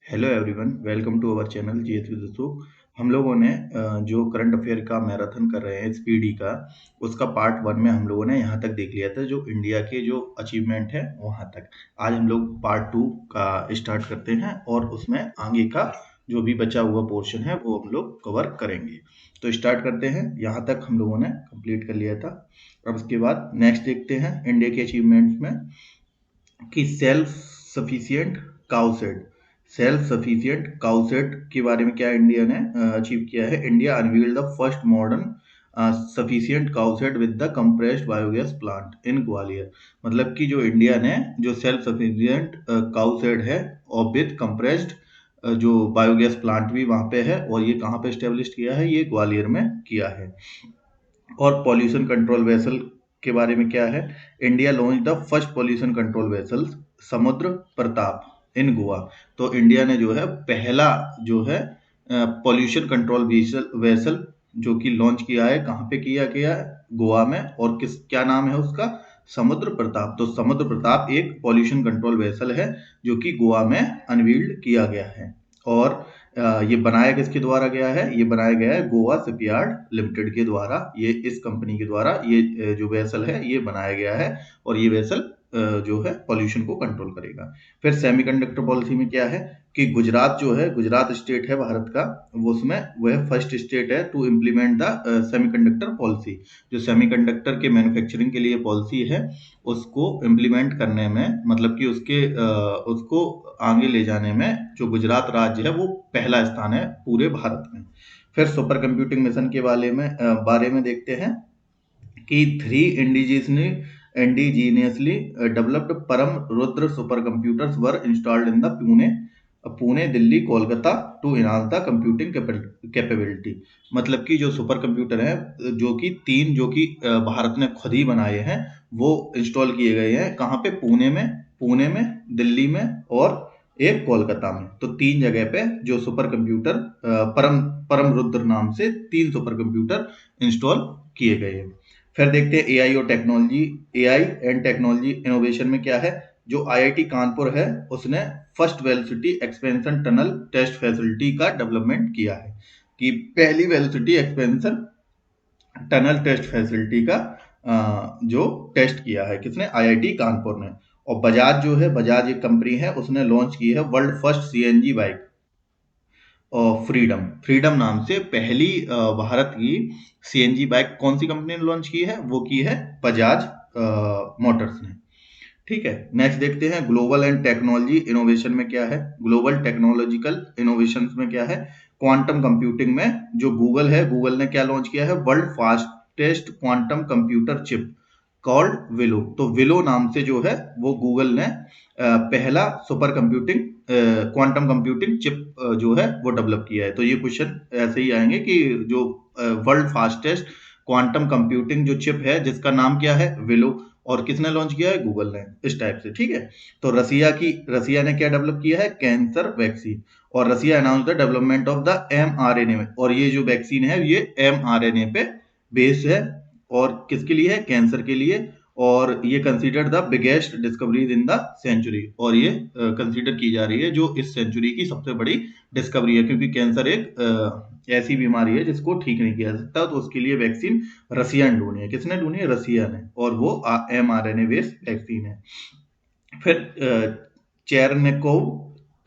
Hello everyone, welcome to our channel GS with Sukh. हम लोगों ने जो करंट अफेयर का मैराथन कर रहे हैं स्पीडी का, उसका पार्ट वन में हम लोगों ने यहाँ तक देख लिया था, जो इंडिया के जो अचीवमेंट है वहाँ तक। आज हम लोग पार्ट टू का स्टार्ट करते हैं और उसमें आगे का जो भी बचा हुआ पोर्शन है वो हम लोग कवर करेंगे। तो स्टार्ट करते हैं। यहाँ तक हम लोगों ने कंप्लीट कर लिया था। अब उसके बाद नेक्स्ट देखते हैं इंडिया के अचीवमेंट्स में कि सेल्फ सफिशिएंट काउसेट के बारे में क्या इंडिया ने अचीव किया है। India unveiled the first modern sufficient cowshed with the compressed biogas plant in Gwalior. मतलब कि जो इंडिया ने जो सेल्फ सफिशिएंट काउसेट है और विद कंप्रेस्ड जो बायोगैस प्लांट भी वहां पे है, और ये कहाँ पे स्टेब्लिश किया है, ये ग्वालियर में किया है। और पॉल्यूशन कंट्रोल वेसल के बारे में क्या है, India launch the first pollution control vessel समुद्र प्रताप इन गोवा। तो इंडिया ने जो है पहला जो है पॉल्यूशन कंट्रोल वेसल जो कि लॉन्च किया है, कहाँ पे किया गया है, गोवा में। और क्या नाम है उसका, समुद्र प्रताप। तो समुद्र प्रताप एक पॉल्यूशन कंट्रोल वेसल है जो कि गोवा में अनवील्ड किया गया है। और ये बनाया किसके द्वारा गया है, ये बनाया गया है गोवा शिपयार्ड लिमिटेड के द्वारा। ये इस कंपनी के द्वारा ये जो वेसल है ये बनाया गया है, और ये वेसल जो है पॉल्यूशन को कंट्रोल करेगा। फिर सेमीकंडक्टर पॉलिसी में क्या है कि गुजरात जो है, गुजरात स्टेट है भारत का, वो उसमें वह फर्स्ट स्टेट है to implement the semiconductor policy. जो सेमीकंडक्टर के मैन्युफैक्चरिंग के लिए पॉलिसी है उसको इम्प्लीमेंट करने में, मतलब कि उसको आगे ले जाने में जो गुजरात राज्य है वो पहला स्थान है पूरे भारत में। फिर सुपर कंप्यूटिंग मिशन के बारे में देखते हैं कि 3 indigenously developed Param Rudra super computers were installed in the Pune Delhi Kolkata to enhance the computing capability. मतलब कि जो सुपर कंप्यूटर है जो कि 3 जो कि भारत ने खुद ही बनाए हैं, वो इंस्टॉल किए गए हैं कहाँ पे, पुणे में, दिल्ली में और एक कोलकाता में। तो 3 जगह पे जो सुपर कंप्यूटर परम परम रुद्र नाम से 3 सुपर कंप्यूटर इंस्टॉल किए गए हैं। फिर देखते हैं एआई एंड टेक्नोलॉजी इनोवेशन में क्या है। जो आईआईटी कानपुर है उसने first velocity expansion tunnel test facility का डेवलपमेंट किया है, कि पहली velocity expansion tunnel test facility का जो टेस्ट किया है किसने, आईआईटी कानपुर ने। और बजाज जो है, बजाज एक कंपनी है, उसने लॉन्च की है वर्ल्ड फर्स्ट सीएनजी बाइक और फ्रीडम नाम से पहली भारत की सीएनजी बाइक कौन सी कंपनी ने लॉन्च की है, वो की है बजाज मोटर्स ने। ठीक है, नेक्स्ट देखते हैं ग्लोबल एंड टेक्नोलॉजी इनोवेशन में क्या है। ग्लोबल टेक्नोलॉजिकल इनोवेशंस में क्या है, क्वांटम कंप्यूटिंग में जो गूगल है, गूगल ने क्या लॉन्च किया है, world fastest quantum computer chip called willow. तो विलो नाम से जो है वो गूगल ने पहला super computing quantum computing chip जो है वो डेवलप किया है। तो ये क्वेश्चन ऐसे ही आएंगे कि जो वर्ल्ड फास्टेस्ट क्वांटम कंप्यूटिंग जो चिप है जिसका नाम क्या है, विलो, और किसने लॉन्च किया है, गूगल ने, इस टाइप से। ठीक है, तो रसिया ने क्या डेवलप किया है, कैंसर वैक्सीन। और Russia announce the development of the mRNA, और ये जो वैक्सीन है ये एमआरएनए पे बेस्ड है। और किसके लिए है, कैंसर के लिए। और ये considered the biggest discoveries in the century, और ये कंसीडर की जा रही है जो इस सेंचुरी की सबसे बड़ी डिस्कवरी है, क्योंकि कैंसर एक ऐसी बीमारी है जिसको ठीक नहीं किया जा सकता। तो उसके लिए वैक्सीन रसिया ने ढूंढी है। किसने ढूंढी है, रसिया ने, और वो एमआरएनए बेस्ड वैक्सीन है। फिर चेरनेकोव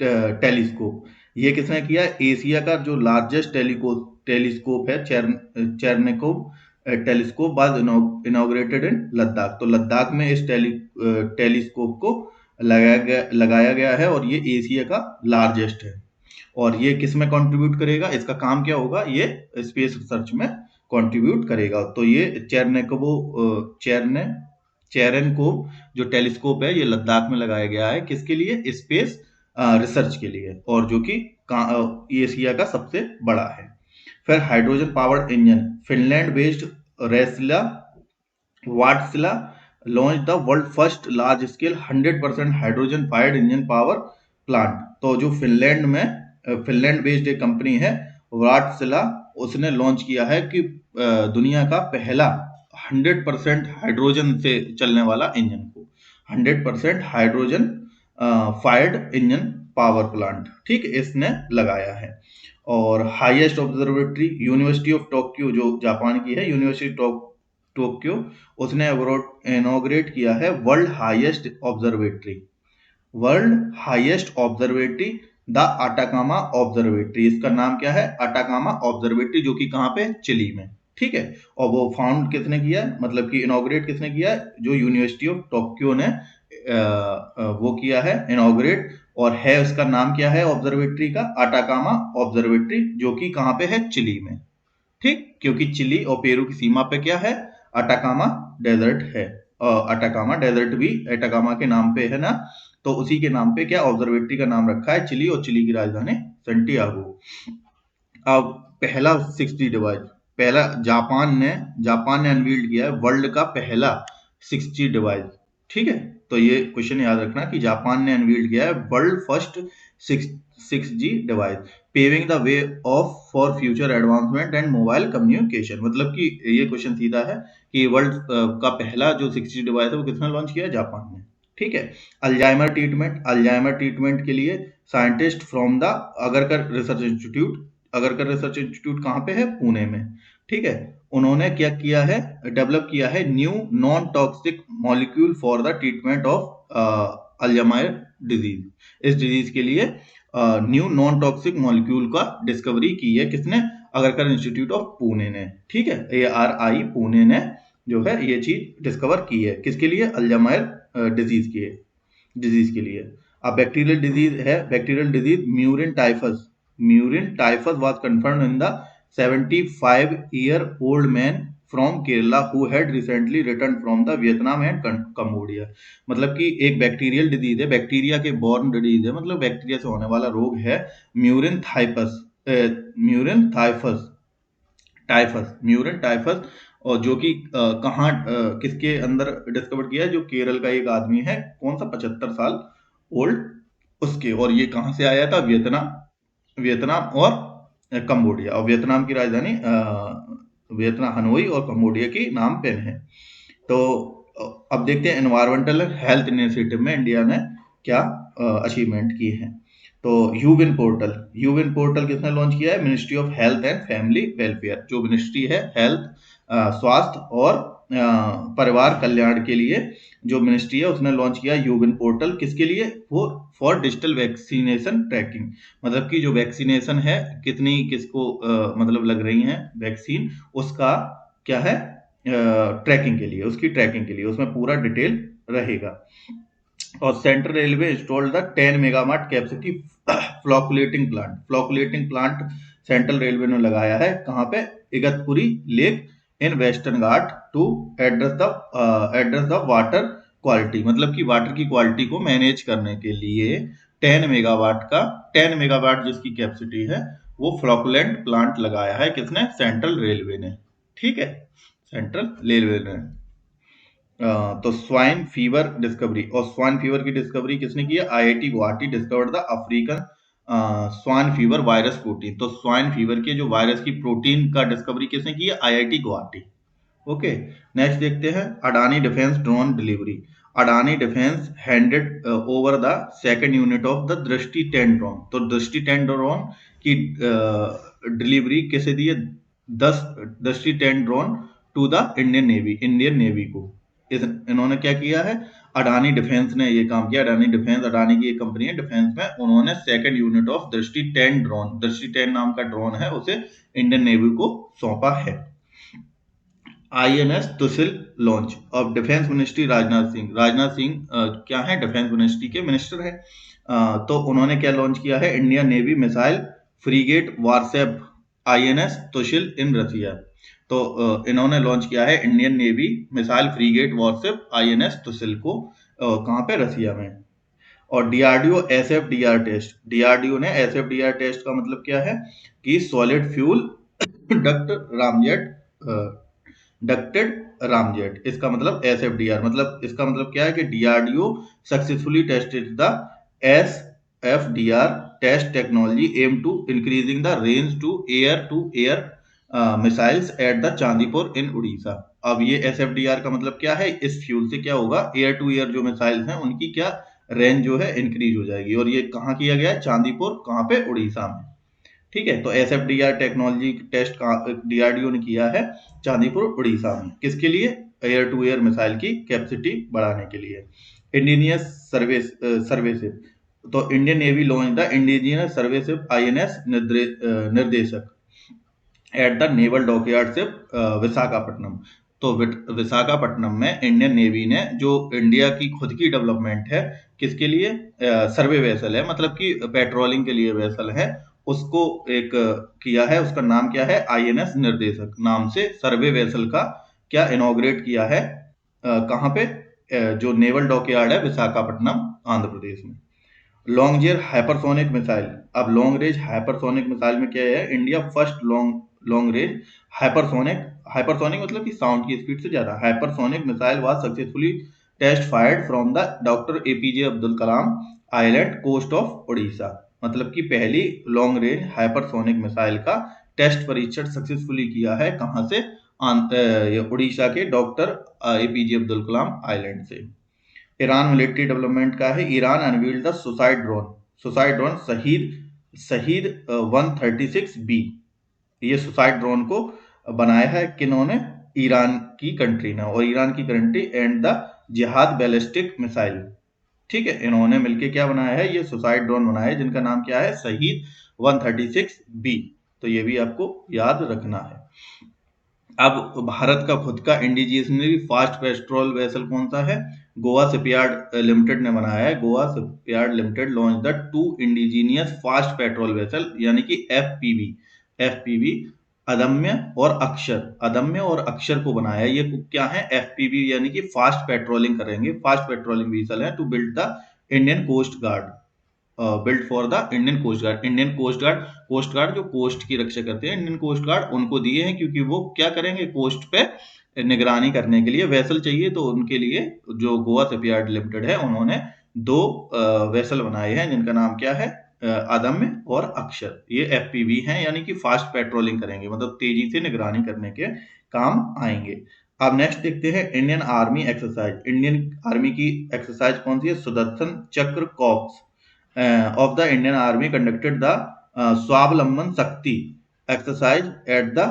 टेलीस्कोप, ये किसने किया, एशिया का जो लार्जेस्ट टेलीस्कोप है चेरनेकोव टेलीस्कोप बाद इनॉग्रेटेड इन लद्दाख। तो लद्दाख में इस टेलीस्कोप को लगाया गया है, और ये एशिया का लार्जेस्ट है। और ये किस में कंट्रीब्यूट करेगा, इसका काम क्या होगा, ये स्पेस रिसर्च में कंट्रीब्यूट करेगा। तो ये चेरनकोव जो टेलीस्कोप है ये लद्दाख में लगाया गया है, किसके लिए, स्पेस रिसर्च के लिए, और जो कि एशिया का सबसे बड़ा है। फिर hydrogen powered engine, Finland based रेसला Wartsila launch the world first large scale 100% hydrogen fired engine power plant. तो जो फिनलैंड बेस्ड एक कंपनी है वाटसिला, उसने लॉन्च किया है कि दुनिया का पहला 100% हाइड्रोजन से चलने वाला इंजन को, 100% hydrogen fired engine power plant, ठीक है, इसने लगाया है। और highest observatory university of Tokyo, जो जापान की है, यूनिवर्सिटी टोक्यो, उसने इनॉग्रेट किया है world highest observatory, world highest observatory the Atacama observatory. इसका नाम क्या है? अटाकामा ऑब्जर्वेटरी, जो कि कहाँ पे? चिली में, ठीक है। और वो फाउंड किसने किया है, मतलब कि इनॉग्रेट किसने किया है? जो यूनिवर्सिटी ऑफ टोक्यो ने वो किया है इनॉग्रेट। और है उसका नाम क्या है ऑब्जर्वेटरी का? अटाकामा ऑब्जर्वेटरी, जो कि कहाँ पे है? चिली में, ठीक। क्योंकि चिली और पेरू की सीमा पे क्या है? अटाकामा डेजर्ट है। अटाकामा डेजर्ट भी अटाकामा के नाम पे है ना, तो उसी के नाम पे क्या ऑब्जर्वेटरी का नाम रखा है चिली, और चिली की राजधानी सैंटियागो। अब पहला 60 डिवाइस, पहला जापान ने अनवील्ड किया है वर्ल्ड का पहला 60 डिवाइस, ठीक है। तो ये क्वेश्चन याद रखना कि जापान ने अनवील्ड किया है world first 6G device, paving the way of for future advancement and mobile communication. मतलब कि ये क्वेश्चन सीधा है कि वर्ल्ड का पहला जो 6G डिवाइस है वो किसने लॉन्च किया? जापान ने, ठीक है। अल्जाइमर ट्रीटमेंट के लिए scientist from the Agarkar research institute, Agarkar research institute कहाँ पे है? पुणे में, ठीक है। उन्होंने क्या किया है? डेवलप किया है new non toxic molecule for the treatment of Alzheimer disease. इस डिजीज के लिए न्यू नॉन टॉक्सिक मॉलिक्यूल का डिस्कवरी की है किसने? अगरकर इंस्टीट्यूट ऑफ पुणे ने, ठीक है। ARI पुणे ने जो है ये चीज डिस्कवर की है, किसके लिए? अल्जाइमर डिजीज के लिए। अब बैक्टीरियल डिजीज है, bacterial disease murine typhus was confirmed in the 75-year-old man from Kerala who had recently return from the Vietnam and Cambodia. मतलब कि एक बैक्टीरियल डिजीज है, बैक्टीरिया के बॉर्न डिजीज है, मतलब बैक्टीरिया से होने वाला रोग है म्यूरिन टाइफस, और जो कि कहाँ किसके अंदर डिस्कवर किया है? जो केरल का एक आदमी है, कौन सा, 75 साल ओल्ड, उसके। और ये कहाँ से आया था? वियतनाम और कंबोडिया। और वियतनाम की राजधानी वियतनाम हनोई, और कंबोडिया की नाम पेन है। तो अब देखते हैं एनवायरमेंटल हेल्थ इनिशिएटिव में इंडिया ने क्या अचीवमेंट की है। तो यूविन पोर्टल किसने लॉन्च किया है? Ministry of health and family welfare, जो मिनिस्ट्री है हेल्थ, स्वास्थ्य और परिवार कल्याण के लिए जो मिनिस्ट्री है उसने लॉन्च किया यूविन पोर्टल। किसके लिए? For digital vaccination tracking. मतलब कि जो वैक्सीनेशन है, कितनी किसको मतलब लग रही है वैक्सीन, उसका क्या है? ट्रैकिंग के लिए, उसकी ट्रैकिंग के लिए उसमें पूरा डिटेल रहेगा। और Central Railway installed the 10 megawatt capacity flocculating plant Central Railway ने लगाया है कहाँ पे? Igatpuri lake in Western Ghat to address the water quality. मतलब कि वाटर की क्वालिटी को मैनेज करने के लिए 10 मेगावाट जिसकी कैपेसिटी है वो फ्लोकुलेंट प्लांट लगाया है किसने? सेंट्रल रेलवे ने, ठीक है, सेंट्रल रेलवे ने। तो स्वाइन फीवर डिस्कवरी, और स्वाइन फीवर की डिस्कवरी किसने की है? IIT Guwahati discovered the African swine fever virus protein. तो स्वाइन फीवर के जो वायरस की प्रोटीन का डिस्कवरी किसने की है? IIT गुवाहाटी। ओके, नेक्स्ट देखते हैं Adani defence drone delivery. Adani defence handed over the second unit of the दृष्टि 10 ड्रोन। तो दृष्टि 10 ड्रोन की डिलीवरी कैसे दी है? 10 Drishti 10 drone to the Indian Navy को। इन्होंने क्या किया है? अडानी डिफेंस ने ये काम किया। अडानी की एक कंपनी है डिफेंस में, उन्होंने सेकंड यूनिट ऑफ दृष्टि 10 नाम का ड्रोन है उसे इंडियन नेवी को सौंपा है। INS Tushil launch. अब डिफेंस मिनिस्ट्री राजनाथ सिंह क्या है? डिफेंस मिनिस्ट्री के मिनिस्टर है। तो उन्होंने क्या लॉन्च किया है? Indian navy missile frigate warship INS Tushil in Russia. तो इन्होंने लॉन्च किया है Indian navy missile frigate warship INS Tushil को कहाँ पे? रसिया में। और DRDO SFDR टेस्ट, DRDO ने SFDR टेस्ट का मतलब क्या है? कि सॉलिड फ्यूल डक्टेड रामजेट, इसका मतलब SFDR, मतलब इसका मतलब क्या है कि DRDO successfully tested the SFDR test technology aim to increasing the range to air missiles at the Chandipur in Odisha. अब ये SFDR का मतलब क्या है? इस फ्यूल से क्या होगा? एयर टू एयर जो मिसाइल्स हैं उनकी क्या रेंज जो है इंक्रीज हो जाएगी। और ये कहाँ किया गया है? चांदीपुर, कहाँ पे? उड़ीसा में। ठीक है, तो SFDR टेक्नोलॉजी टेस्ट DRDO ने किया है चांदीपुर, उड़ीसा में। किसके लिए? एयर टू एयर मिसाइल की कैपेसिटी बढ़ाने के लिए। इंडिजिनियस सर्वेसिप, तो Indian navy launch the indigenous survey ship INS Nirdeshak at the naval dockyard से विशाखापट्टनम। तो विशाखापट्टनम में इंडियन नेवी ने जो इंडिया की खुद की डेवलपमेंट है, किसके लिए? सर्वे वेसल है, मतलब कि पेट्रोलिंग के लिए वेसल है, उसको एक किया है। उसका नाम क्या है? INS निर्देशक नाम से सर्वे वेसल का क्या इनॉग्रेट किया है? कहाँ पे? जो नेवल डॉकयार्ड है विशाखापट्टनम, आंध्र प्रदेश में। Long range hypersonic missile. अब लॉन्ग रेंज हाइपरसोनिक मिसाइल में क्या है? India first long range hypersonic, hypersonic मतलब कि साउंड की स्पीड से ज्यादा, hypersonic missile was successfully test fired from the doctor APJ Abdul Kalam island coast of Orissa. मतलब कि पहली लॉन्ग रेंज हाइपरसोनिक मिसाइल का टेस्ट परीक्षण सक्सेसफुली किया है, कहां से? उड़ीसा के doctor APJ Abdul Kalam island से। ईरान मिलिट्री डेवलपमेंट का है। Iran unveiled the suicide drone शहीद 136B। ये सुसाइड ड्रोन को बनाया है किन्होंने? ईरान की कंट्री ने। और ईरान की कंट्री एंड द जिहाद बैलिस्टिक मिसाइल। ठीक है, इन्होंने मिलके क्या बनाया है? ये सुसाइड ड्रोन बनाया है, जिनका नाम क्या है? शहीद 136B। तो ये भी आपको याद रखना है। अब भारत का खुद का इंडिजिनियसली फास्ट पेट्रोल वेसल कौन सा है? गोवा शिपयार्ड लिमिटेड ने बनाया है। Goa shipyard limited launch the 2 indigenous fast patrol vessel, यानी कि FPV अदम्य और अक्षर, अदम्य और अक्षर को बनाया है। ये क्या है? FPV यानी कि फास्ट पेट्रोलिंग करेंगे, फास्ट पेट्रोलिंग वेसल है to build the Indian Coast Guard, build for the Indian Coast Guard. Indian Coast Guard जो कोस्ट की रक्षा करते हैं, इंडियन कोस्ट गार्ड उनको दिए हैं, क्योंकि वो क्या करेंगे? कोस्ट पे निगरानी करने के लिए वेसल चाहिए। तो उनके लिए जो गोवा शिपयार्ड लिमिटेड है, उन्होंने 2 वेसल बनाए हैं, जिनका नाम क्या है? अदम्य और अक्षर। ये FPV हैं, यानी कि फास्ट पेट्रोलिंग करेंगे, मतलब तेजी से निगरानी करने के काम आएंगे। अब नेक्स्ट देखते हैं Indian army exercise. Indian army की एक्सरसाइज कौन सी है? सुदर्शन चक्र corps of the Indian Army conducted the स्वावलंबन शक्ति exercise at the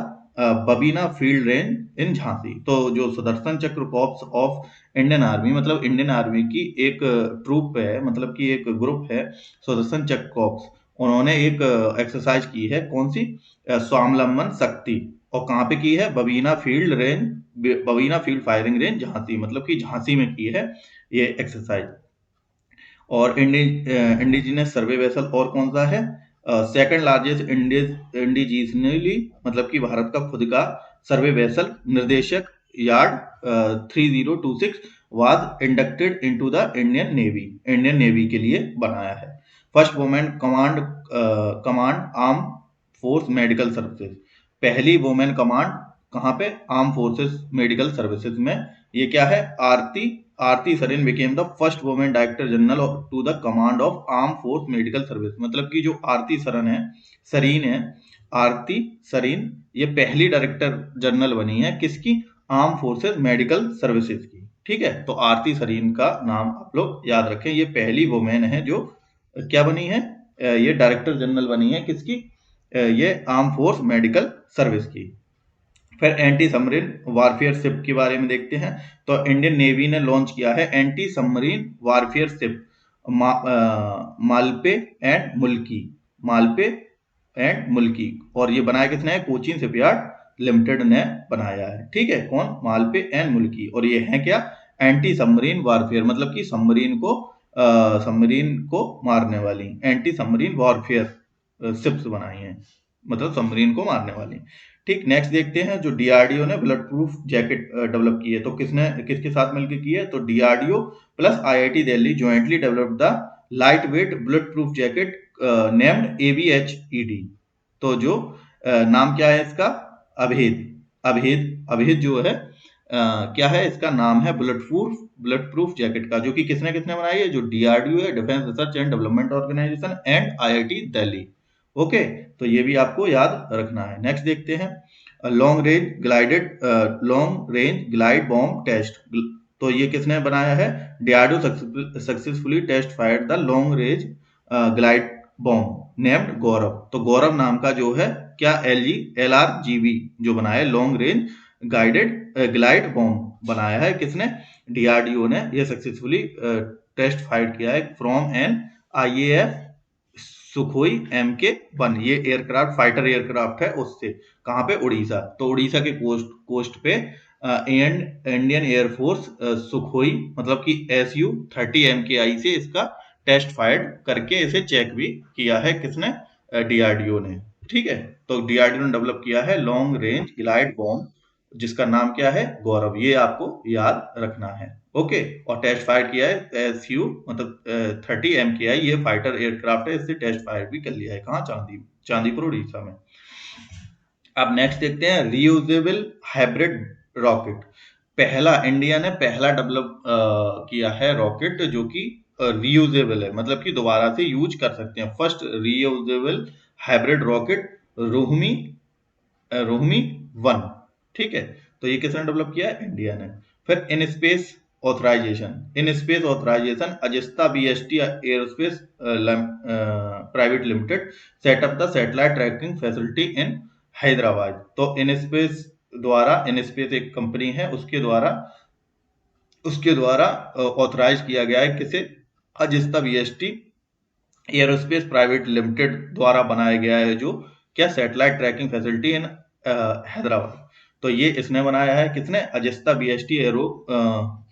Babina field range इन झांसी। तो जो सुदर्शन चक्र कॉर्प्स ऑफ इंडियन आर्मी, मतलब इंडियन आर्मी की एक ट्रूप है, मतलब कि एक ग्रुप है सुदर्शन चक्र कॉर्प्स, उन्होंने एक एक्सरसाइज की है। कौन सी? स्वावलंबन शक्ति। और कहाँ पे की है? Babina field firing range Jhansi, मतलब कि झांसी में की है ये एक्सरसाइज। और इंडिजिनस सर्वे वेसल और कौन सा है? सेकंड लार्जेस्ट इंडिजिनली, मतलब कि भारत का खुद का सर्वे वेसल निर्देशक yard 3026 was inducted into the Indian navy के लिए बनाया है। First women command arm force medical services. पहली वुमेन कमांड कहाँ पे? आर्म फोर्सेस मेडिकल सर्विसेज में। ये क्या है? Arti Sarin became the first women director general to the command of arm force medical service. मतलब कि जो आरती सरीन ये पहली डायरेक्टर जनरल बनी है, किसकी? आर्म फोर्सेस मेडिकल सर्विसेज की। ठीक है, तो आरती सरीन का नाम आप लोग याद रखें। ये पहली वुमेन है जो क्या बनी है? ये डायरेक्टर जनरल बनी है, किसकी? ये आर्म फोर्स मेडिकल सर्विस की। फिर एंटी सबमरीन वारफेयर शिप के बारे में देखते हैं। तो इंडियन नेवी ने लॉन्च किया है anti submarine warfare ship Malpe and मुल्की। और ये बनाया किसने है? कोचीन शिपयार्ड लिमिटेड ने बनाया है। ठीक है, कौन? मालपे एंड मुल्की। और ये है क्या? एंटी सबमरीन वारफेयर, मतलब कि सबमरीन को मारने वाली एंटी सबमरीन वारफेयर शिप्स बनाई हैं, मतलब सबमरीन को मारने वाली। ठीक, नेक्स्ट देखते हैं जो DRDO ने बुलेट प्रूफ जैकेट डेवलप की है। तो किसके साथ मिलकर की है? तो DRDO plus IIT Delhi jointly develop the light weight bullet proof jacket named ABHED। तो जो नाम क्या है इसका? अभेद जो है क्या है इसका नाम? है बुलेट प्रूफ जैकेट का, जो कि किसने बनाई है? जो DRDO है, Defence Research and Development Organisation, and IIT Delhi. Okay, तो ये भी आपको याद रखना है। नेक्स्ट देखते हैं long range glide bomb test. तो ये किसने बनाया है? DRDO successfully test fired the long range glide bomb named Gaurav. तो गौरव नाम का जो है क्या LRGB जो बनाया है, long range guided glide bomb बनाया है किसने? डीआरडीओ ने। ये सक्सेसफुली टेस्ट फाइट किया है from N IAF Sukhoi MK-1। ये एयरक्राफ्ट फाइटर एयरक्राफ्ट है उससे। कहाँ पे? उड़ीसा। तो उड़ीसा के कोस्ट पे इंडियन एयरफोर्स सुखोई मतलब कि SU-30 MKI से इसका टेस्ट फायर्ड करके इसे चेक भी किया है किसने? डीआरडीओ ने। ठीक है, तो डीआरडीओ ने डेवलप किया है लॉन्ग रेंज ग्लाइड बॉम्ब जिसका नाम क्या है? गौरव। ये आपको याद रखना है। ओके, और टेस्ट फायर किया है SU मतलब 30 MKI, ये फाइटर एयरक्राफ्ट है, इससे टेस्ट फायर भी कर लिया है। कहाँ? चांदीपुर उड़ीसा में। अब नेक्स्ट देखते हैं रीयूजेबल हाइब्रिड रॉकेट। इंडिया ने पहला डेवलप किया है रॉकेट जो कि रीयूजेबल है, मतलब कि दोबारा से यूज कर सकते हैं। First reusable hybrid rocket Rhumi Rhumi 1। ठीक है, तो ये किसने डेवलप किया है? इंडिया ने। फिर in space authorization Azista BST aerospace private limited setup the satellite tracking facility in Hyderabad. तो इनस्पेस एक कंपनी है, उसके द्वारा ऑथराइज किया गया है किसे? अजिस्ता BST एयरोस्पेस प्राइवेट लिमिटेड द्वारा बनाया गया है जो क्या? Satellite tracking facility in Hyderabad. तो ये इसने बनाया है किसने? अजिस्ता BST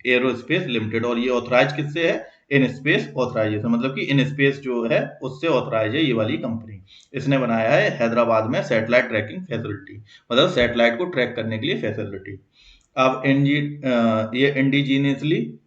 एरोस्पेस लिमिटेड। और ये ऑथराइज किससे है? इन स्पेस ऑथराइजेशन, मतलब कि इन स्पेस जो है उससे ऑथराइज है ये वाली कंपनी। इसने बनाया है हैदराबाद में सैटेलाइट ट्रैकिंग फैसिलिटी, मतलब सैटेलाइट को ट्रैक करने के लिए फैसिलिटी। अब ये इंडिजीनियसली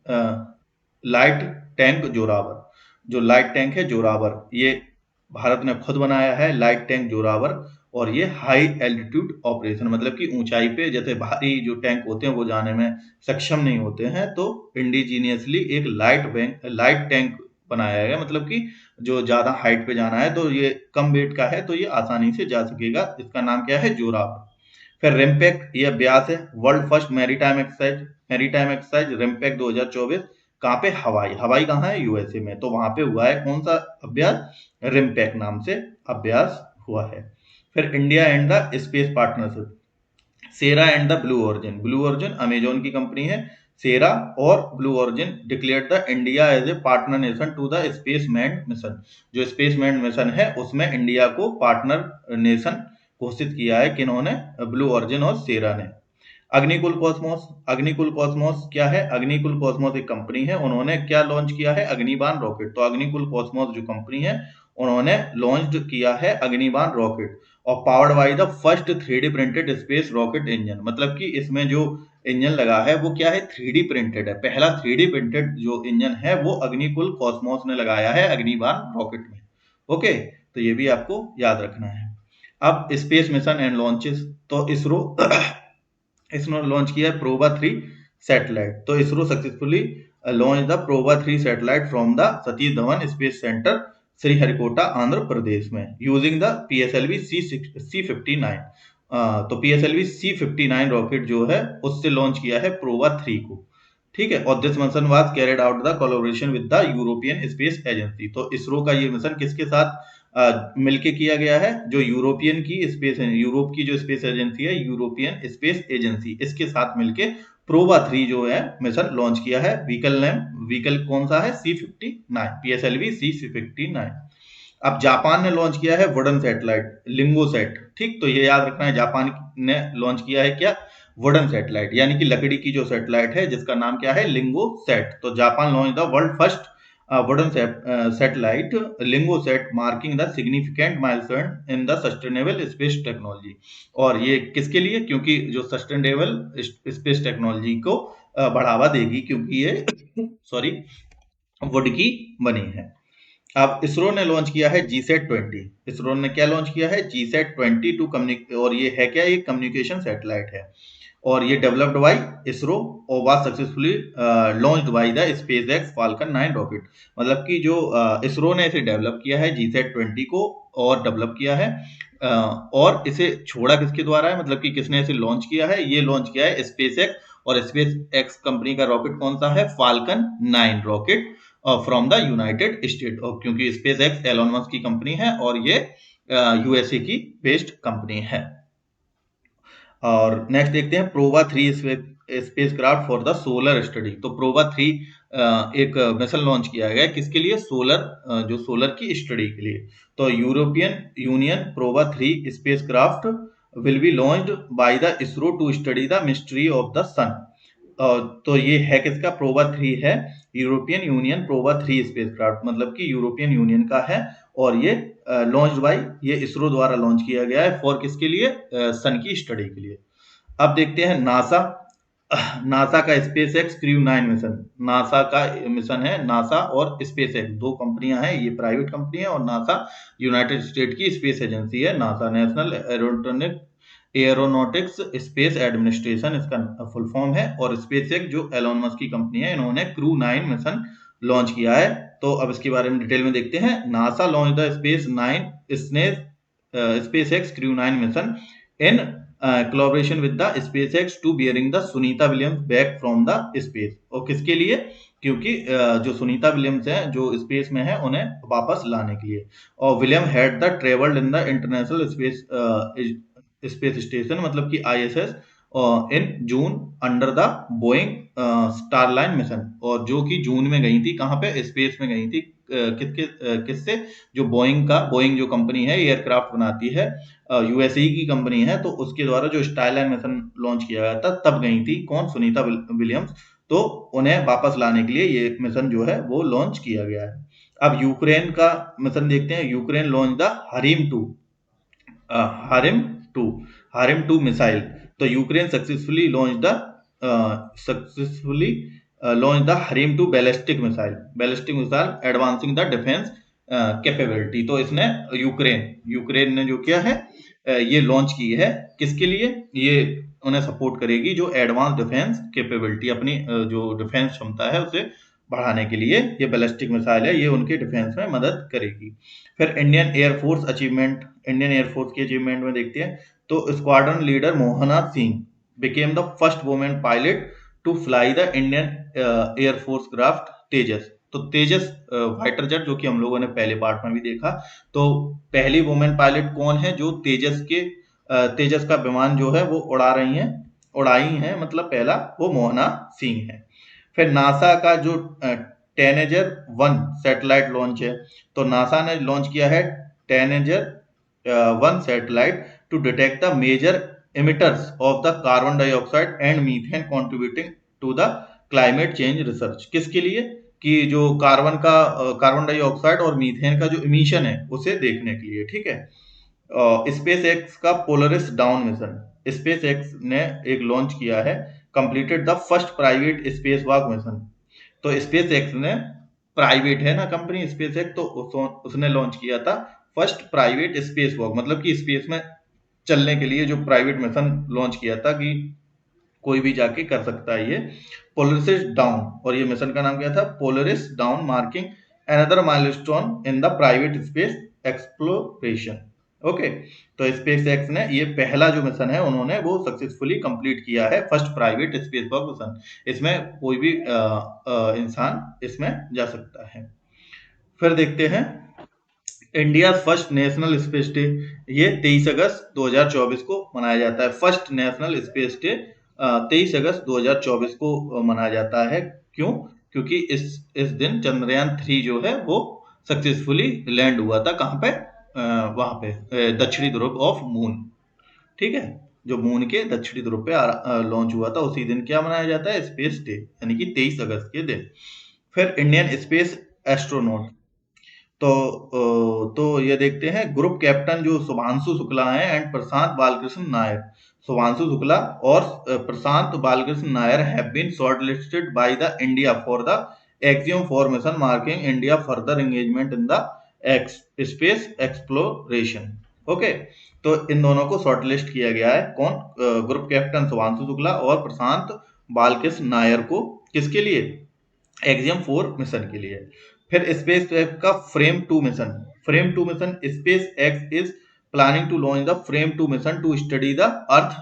लाइट टैंक जोरावर, जो लाइट टैंक है जोरावर, ये भारत ने खुद बनाया है लाइट टैंक जोरावर। और ये हाई एल्टीट्यूड ऑपरेशन, मतलब कि ऊंचाई पे जैसे भारी जो टैंक होते हैं वो जाने में सक्षम नहीं होते हैं, तो इंडिजीनियसली एक लाइट टैंक बनाया गया, मतलब कि जो ज्यादा हाइट पे जाना है तो ये कम वेट का है तो ये आसानी से जा सकेगा। इसका नाम क्या है? जोरावर। फिर रिम्पैक, ये अभ्यास है वर्ल्ड फर्स्ट मैरीटाइम एक्सरसाइज रिम्पैक 2024। कहाँ पे? हवाई कहाँ है? USA में। तो वहां पे हुआ है कौन सा अभ्यास? रिम्पैक नाम से अभ्यास हुआ है। फिर India and the space partnership, SERA and the Blue Origin Amazon की कंपनी है। सेरा और Blue Origin declared the India as a partner nation to the space manned mission. जो स्पेस मैन्ड मिशन है उसमें इंडिया को partner nation घोषित किया है किन्होंने? ब्लू ओरिजिन और सेरा ने। अग्निकुल कॉस्मोस क्या है? अग्निकुल कॉस्मोस एक कंपनी है, उन्होंने क्या लॉन्च किया है? अग्निबाण रॉकेट। तो अग्निकुल कॉस्मोस जो कंपनी है उन्होंने लॉन्च किया है अग्निबाण रॉकेट, और powered by the first 3D printed space rocket engine. मतलब कि इसमें जो इंजन लगा है वो क्या है? 3D प्रिंटेड है। पहला 3D प्रिंटेड जो इंजन है वो अग्निकुल कॉस्मोस ने लगाया है अग्निबाण रॉकेट में। ओके, तो ये भी आपको याद रखना है। अब स्पेस मिशन एंड लॉन्चेस, तो इसरो लॉन्च किया है प्रोबा 3 सैटेलाइट। तो ISRO successfully launch the Proba 3 satellite from the Satish Dhawan space centre Sriharikota Andhra Pradesh में यूजिंग द PSLV C59। तो PSLV C59 रॉकेट जो है उससे लॉन्च किया है प्रोबा 3 को। ठीक है, और this mission was carried out the collaboration with the European space agency. तो इसरो का ये मिशन किसके साथ मिलके किया गया है? जो यूरोप की जो स्पेस एजेंसी है, यूरोपियन स्पेस एजेंसी, इसके साथ मिलके प्रोबा 3 जो है मिशन लॉन्च किया है। व्हीकल कौन सा है? C59, PSLV C59। अब जापान ने लॉन्च किया है वुडन सैटेलाइट लिंगोसैट। ठीक, तो ये याद रखना है, जापान ने लॉन्च किया है क्या? वुडन सैटेलाइट, यानी कि लकड़ी की जो सैटेलाइट है जिसका नाम क्या है? लिंगोसैट। तो Japan launch the world first wooden satellite LignoSat, marking the significant milestone in the sustainable space technology. और ये किसके लिए? क्योंकि जो सस्टेनेबल स्पेस टेक्नोलॉजी को बढ़ावा देगी, क्योंकि ये सॉरी वुड की बनी है। अब इसरो ने लॉन्च किया है GSAT-20। इसरो ने क्या लॉन्च किया है? GSAT-20 टू कम्युनिक, और ये है क्या? एक कम्युनिकेशन सैटेलाइट है, और ये डेवलप्ड बाय इसरो और was successfully launched by the SpaceX falcon 9 rocket. मतलब कि जो इसरो ने इसे डेवलप किया है GSAT-20 को, और डेवलप किया है और इसे छोड़ा किसके द्वारा है? मतलब कि किसने इसे लॉन्च किया है? ये लॉन्च किया है स्पेसएक्स और स्पेस एक्स कंपनी का रॉकेट कौन सा है? Falcon 9 rocket from the United state, और क्योंकि स्पेस एक्स एलोन मस्क की कंपनी है और ये यूएसए की बेस्ड कंपनी है। और नेक्स्ट देखते हैं प्रोवा 3 space craft for the solar study. तो प्रोवा 3 एक मिशन लॉन्च किया गया है, किसके लिए? सोलर, जो सोलर की स्टडी के लिए। तो European Union Proba 3 spacecraft will be launched by the ISRO to study the mystery of the sun. तो ये है किसका? प्रोवा 3 है यूरोपियन यूनियन प्रोवा 3 स्पेसक्राफ्ट, मतलब कि यूरोपियन यूनियन का है, और ये लॉन्च बाय, ये इसरो द्वारा लॉन्च किया गया है फॉर किसके लिए? सन की स्टडी के लिए। अब देखते हैं नासा। नासा का space x crew 9 mission, NASA का मिशन है, नासा और स्पेस एक्स दो कंपनियां हैं, ये प्राइवेट कंपनी है, और नासा यूनाइटेड स्टेट की स्पेस एजेंसी है। NASA national aeronautics space administration इसका फुल फॉर्म है, और स्पेस एक्स जो एलोन मस्क की कंपनी है, इन्होंने क्रू 9 मिशन लॉन्च किया है। तो अब इसके बारे में डिटेल में देखते हैं। नासा लॉन्च द स्पेस 9 इसने SpaceX crew 9 mission in collaboration with the SpaceX to bearing the Sunita Williams back from the space. और किसके लिए? क्योंकि जो सुनीता विलियम्स हैं जो स्पेस में है, उन्हें वापस लाने के लिए। और William had the travelled in the international space station, मतलब कि ISS, in June under the Boeing Starline mission, और जो कि जून में गई थी, कहां पे? स्पेस में गई थी। किससे? जो बोइंग जो कंपनी है, एयरक्राफ्ट बनाती है, यूएसए की कंपनी है, तो उसके द्वारा जो स्टारलाइन मिशन लॉन्च किया गया था, तब गई थी कौन? सुनीता विलियम्स। तो उन्हें वापस लाने के लिए ये मिशन जो है वो लॉन्च किया गया है। अब यूक्रेन का मिशन देखते हैं। Ukraine launch the Hrim 2 Hrim 2 Hrim 2 missile. तो Ukraine successfully launch the Hrim 2 ballistic missile advancing the defence capability. तो इसने यूक्रेन ने जो किया है, ये लॉन्च की है, किसके लिए? ये उन्हें सपोर्ट करेगी जो एडवांस डिफेंस कैपेबिलिटी, अपनी जो डिफेंस क्षमता है उसे बढ़ाने के लिए ये बैलिस्टिक मिसाइल है, ये उनके डिफेंस में मदद करेगी। फिर इंडियन एयरफोर्स की अचीवमेंट में देखते हैं। तो squadron leader Mohana Singh became the first women pilot to fly the Indian air force craft Tejas. तो तेजस फाइटर जेट, जो कि हम लोगों ने पहले पार्ट में भी देखा, तो पहली वुमेन पायलट कौन है जो तेजस का विमान जो है वो उड़ाई हैं, मतलब पहला वो मोहना सिंह है। फिर नासा का जो टेनेजर 1 सैटेलाइट लॉन्च है, तो नासा ने लॉन्च किया है Tanager 1 satellite to detect the major emitters of the carbon dioxide and methane contributing to the climate change research. किसके लिए? कि जो कार्बन डाइऑक्साइड और मीथेन का जो इमिशन है उसे देखने के लिए, ठीक है। स्पेस एक्स का Polaris down mission, space x ने एक लॉन्च किया है, completed the first private space walk mission. तो स्पेस एक्स ने, प्राइवेट है ना कंपनी स्पेस एक्स, तो उसने लॉन्च किया था फर्स्ट प्राइवेट स्पेस वॉक, मतलब कि स्पेस में चलने के लिए जो प्राइवेट मिशन लॉन्च किया था, कि कोई भी जाके कर सकता है ये। पोलरिस डाउन, और ये मिशन का नाम क्या था? Polaris down, marking another milestone in the private space exploration. Okay, तो स्पेस एक्स ने ये पहला जो मिशन है उन्होंने वो सक्सेसफुली कंप्लीट किया है, first private space walk mission. इसमें कोई भी इंसान इसमें जा सकता है। फिर देखते हैं India first national space day, ये 23 अगस्त 2024 को मनाया जाता है। फर्स्ट नेशनल स्पेस डे 23 अगस्त 2024 को मनाया जाता है। क्यों? क्योंकि इस दिन चंद्रयान 3 जो है वो सक्सेसफुली लैंड हुआ था, कहाँ पे? वहां पे दक्षिणी ध्रुव ऑफ मून, ठीक है, जो मून के दक्षिणी ध्रुव पे लॉन्च हुआ था, उसी दिन क्या मनाया जाता है? स्पेस डे, यानी कि 23 अगस्त के दिन। फिर इंडियन स्पेस एस्ट्रोनॉट, तो ये देखते हैं ग्रुप कैप्टन जो शुभांशु शुक्ला है एंड प्रशांत बालकृष्ण नायर। शुभांशु शुक्ला और Prashant Balakrishnan Nair have been shortlisted by the India for the Axiom 4 mission, marking India further engagement in the space exploration. Okay, तो इन दोनों को शॉर्टलिस्ट किया गया है, कौन? ग्रुप कैप्टन शुभांशु शुक्ला और प्रशांत बालकृष्ण नायर को, किसके लिए? एक्सियम 4 मिशन के लिए। फिर स्पेस एक्स का Fram 2 mission, SpaceX is planning to launch the Fram 2 mission to study the earth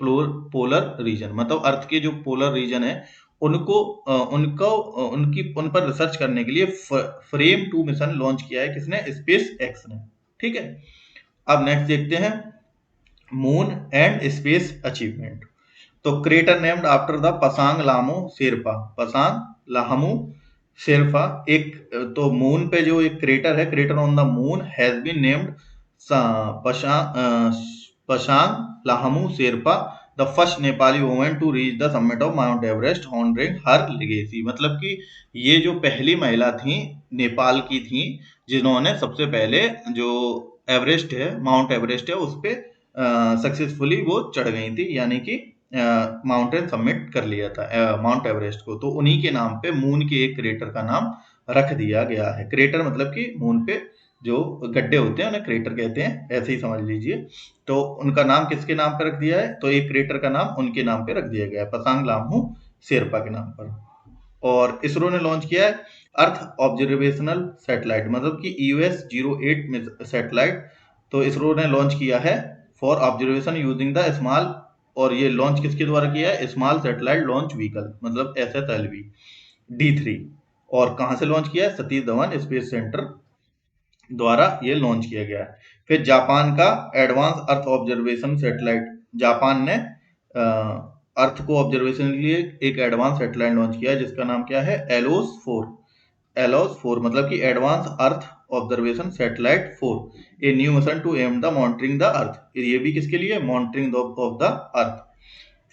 polar region, मतलब अर्थ के जो पोलर रीजन है उनको उन पर रिसर्च करने के लिए फ्रेम 2 मिशन लॉन्च किया है किसने? स्पेस एक्स ने। ठीक है, अब नेक्स्ट देखते हैं मून एंड स्पेस अचीवमेंट। तो crater named after the Pasang लामो शेरपा, पसांग लामो शेरपा, एक तो मून पे जो एक क्रेटर है, crater on the moon has been named Pasang Lhamu Sherpa, the first Nepali woman to reach the summit of Mount Everest honouring her legacy. मतलब कि ये जो पहली महिला थी नेपाल की थी जिन्होंने सबसे पहले जो एवरेस्ट है, माउंट एवरेस्ट है, उस पर सक्सेसफुली वो चढ़ गई थी, यानी कि माउंटेन सबमिट कर लिया था माउंट एवरेस्ट को। तो उन्हीं के नाम पे मून के एक क्रेटर का नाम रख दिया गया है। क्रेटर मतलब कि मून पे जो गड्ढे होते हैं उन्हें क्रेटर कहते हैं, ऐसे ही समझ लीजिए। तो उनका नाम किसके नाम पे रख दिया है? तो एक क्रेटर का नाम उनके नाम पे रख दिया गया है, पसांग लामहू शेरपा के नाम पर। और इसरो ने लॉन्च किया है अर्थ ऑब्जर्वेशनल सैटेलाइट, मतलब कि EOS-08 में सैटेलाइट, तो इसरो ने लॉन्च किया है for observation using the small, और ये लॉन्च किसके द्वारा किया है? स्मॉल सैटेलाइट लॉन्च व्हीकल, मतलब SSLV D3। और कहां से लॉन्च किया है? सतीश धवन स्पेस सेंटर द्वारा ये लॉन्च किया गया है। फिर जापान का advance earth observation satellite, Japan ने अर्थ को ऑब्जर्वेशन के लिए एक एडवांस सैटेलाइट लॉन्च किया है जिसका नाम क्या है? एलोस 4 मतलब कि advance earth observation satellite 4, a new mission to aim the monitoring the earth. ये भी किसके लिए? Monitoring of the earth.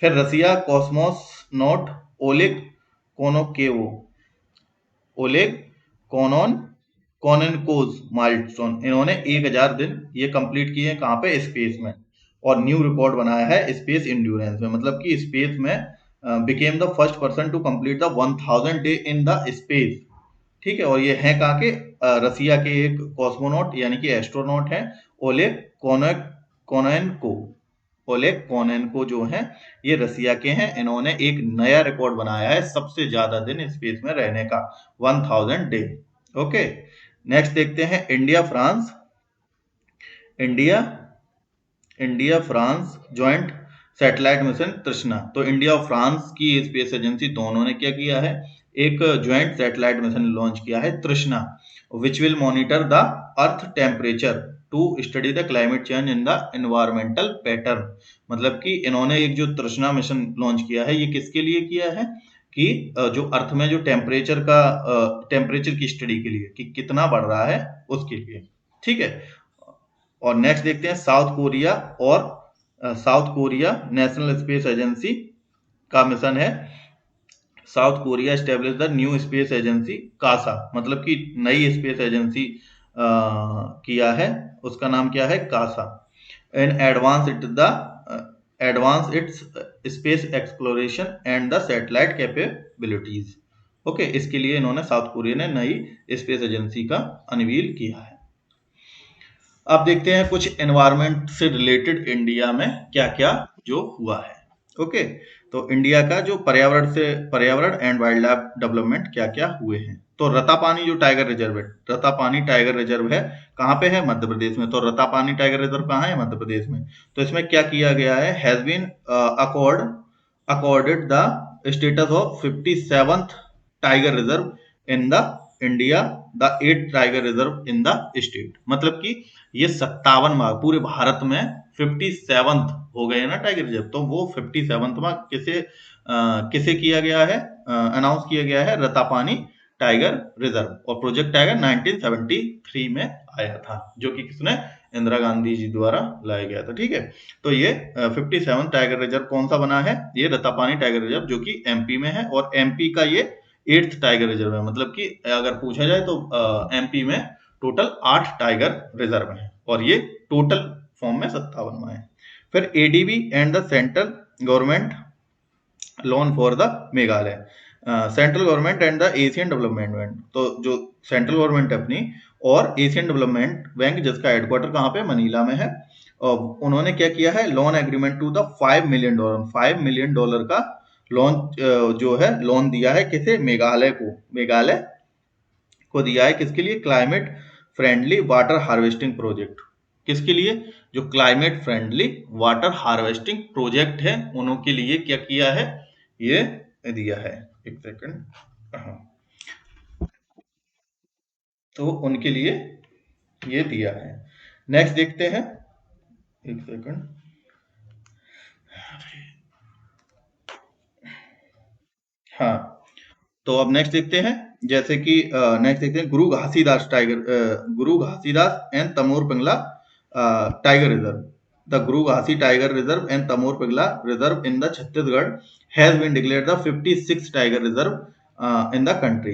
फिर Russia cosmonaut Oleg Kononenko, Oleg Konon Kononenko's milestone, इन्होंने 1000 दिन ये कंप्लीट किए हैं कहाँ पे? स्पेस में। और न्यू रिकॉर्ड बनाया है स्पेस इंड्योरेंस में, मतलब कि स्पेस में became the first person to complete the 1000 day in the space. ठीक है, और ये है कहाँ के? रसिया के एक कॉस्मोनॉट यानी कि एस्ट्रोनॉट है, ओलेग कोनेनको। ओलेग कोनेनको जो है ये रसिया के हैं, इन्होंने एक नया रिकॉर्ड बनाया है सबसे ज्यादा दिन स्पेस में रहने का, 1000 डे। ओके, नेक्स्ट देखते हैं India France joint satellite mission तृष्णा। तो इंडिया और फ्रांस की स्पेस एजेंसी दोनों ने क्या किया है? एक ज्वाइंट सैटेलाइट मिशन लॉन्च किया है Trishna, which will monitor the earth temperature to study the climate change in the environmental pattern. मतलब कि इन्होंने एक जो तृष्णा मिशन लॉन्च किया है, ये किसके लिए किया है? कि जो अर्थ में जो टेम्परेचर की स्टडी के लिए कि कितना बढ़ रहा है उसके लिए। ठीक है, और नेक्स्ट देखते हैं South Korea national space agency का मिशन है। South Korea establish the new space agency KASA, मतलब कि नई स्पेस एजेंसी किया है, उसका नाम क्या है? KASA. In advance its space exploration and the satellite capabilities. Okay, इसके लिए इन्होंने साउथ कोरिया ने नई स्पेस एजेंसी का अनवील किया है। अब देखते हैं कुछ एनवायरमेंट से रिलेटेड इंडिया में क्या क्या जो हुआ है। ओके, तो इंडिया का जो पर्यावरण एंड वाइल्ड लाइफ डेवलपमेंट क्या क्या हुए हैं। तो रतापानी जो टाइगर रिजर्व है, रतापानी टाइगर रिजर्व है, कहाँ पे है? मध्य प्रदेश में। तो रतापानी टाइगर रिजर्व कहाँ है? मध्य प्रदेश में। तो इसमें क्या किया गया है? Has been accorded the status of 57th tiger reserve in the India, the 8th tiger reserve in the state. मतलब कि ये 57वां पूरे भारत में 57th हो गए ना टाइगर रिजर्व, तो वो 57वां किसे किया गया है? अनाउंस किया गया है रतापानी टाइगर रिजर्व। और प्रोजेक्ट टाइगर 1973 में आया था, जो कि किसने? इंदिरा गांधी जी द्वारा लाया गया था। ठीक है, तो ये 57 टाइगर रिजर्व कौन सा बना है? ये रतापानी टाइगर रिजर्व, जो कि MP में है, और MP का ये 8th टाइगर रिजर्व है। मतलब कि अगर पूछा जाए तो MP में टोटल 8 टाइगर रिजर्व हैं, और ये टोटल फॉर्म में 57वां है। फिर ADB and the central government loan for the Meghalaya, central government and the Asian development bank. तो जो सेंट्रल गवर्नमेंट अपनी और एशियन डेवलपमेंट बैंक, जिसका हेडक्वार्टर कहाँ पे? मनीला में है, और उन्होंने क्या किया है? Loan agreement to the $5 million का लोन जो है लोन दिया है किसे? मेघालय को दिया है। किसके लिए? Climate friendly water harvesting project. किसके लिए? जो climate friendly water harvesting project है उन्हों के लिए क्या किया है, ये दिया है। एक सेकंड, हाँ, तो उनके लिए ये दिया है। नेक्स्ट देखते हैं, एक सेकंड, हाँ, तो अब नेक्स्ट देखते हैं, जैसे कि नेक्स्ट देखते हैं गुरु Ghasidas tiger, Guru Ghasidas and Tamor Pingla tiger reserve. The Guru Ghasi tiger reserve and Tamor Pingla reserve in the Chhattisgarh has been declared the 56 tiger reserve in the country.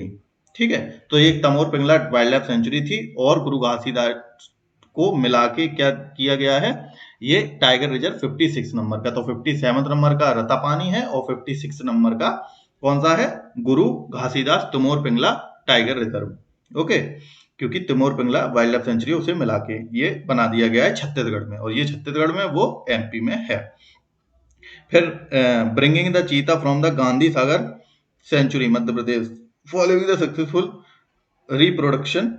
ठीक है, तो एक Tamor Pingla wildlife sanctuary थी और गुरु घासीदास को मिला के क्या किया गया है, ये टाइगर रिजर्व 56 नंबर का, तो 57 नंबर का रतापानी है और 56 नंबर का कौन सा है, Guru Ghasidas Tamor Pingla tiger reserve. Okay, क्योंकि Tamor Pingla wildlife sanctuary उसे मिला के ये बना दिया गया है छत्तीसगढ़ में, और ये छत्तीसगढ़ में, वो एमपी में है। फिर bringing the cheetah from the Gandhi Sagar sanctuary Madhya Pradesh following the successful reproduction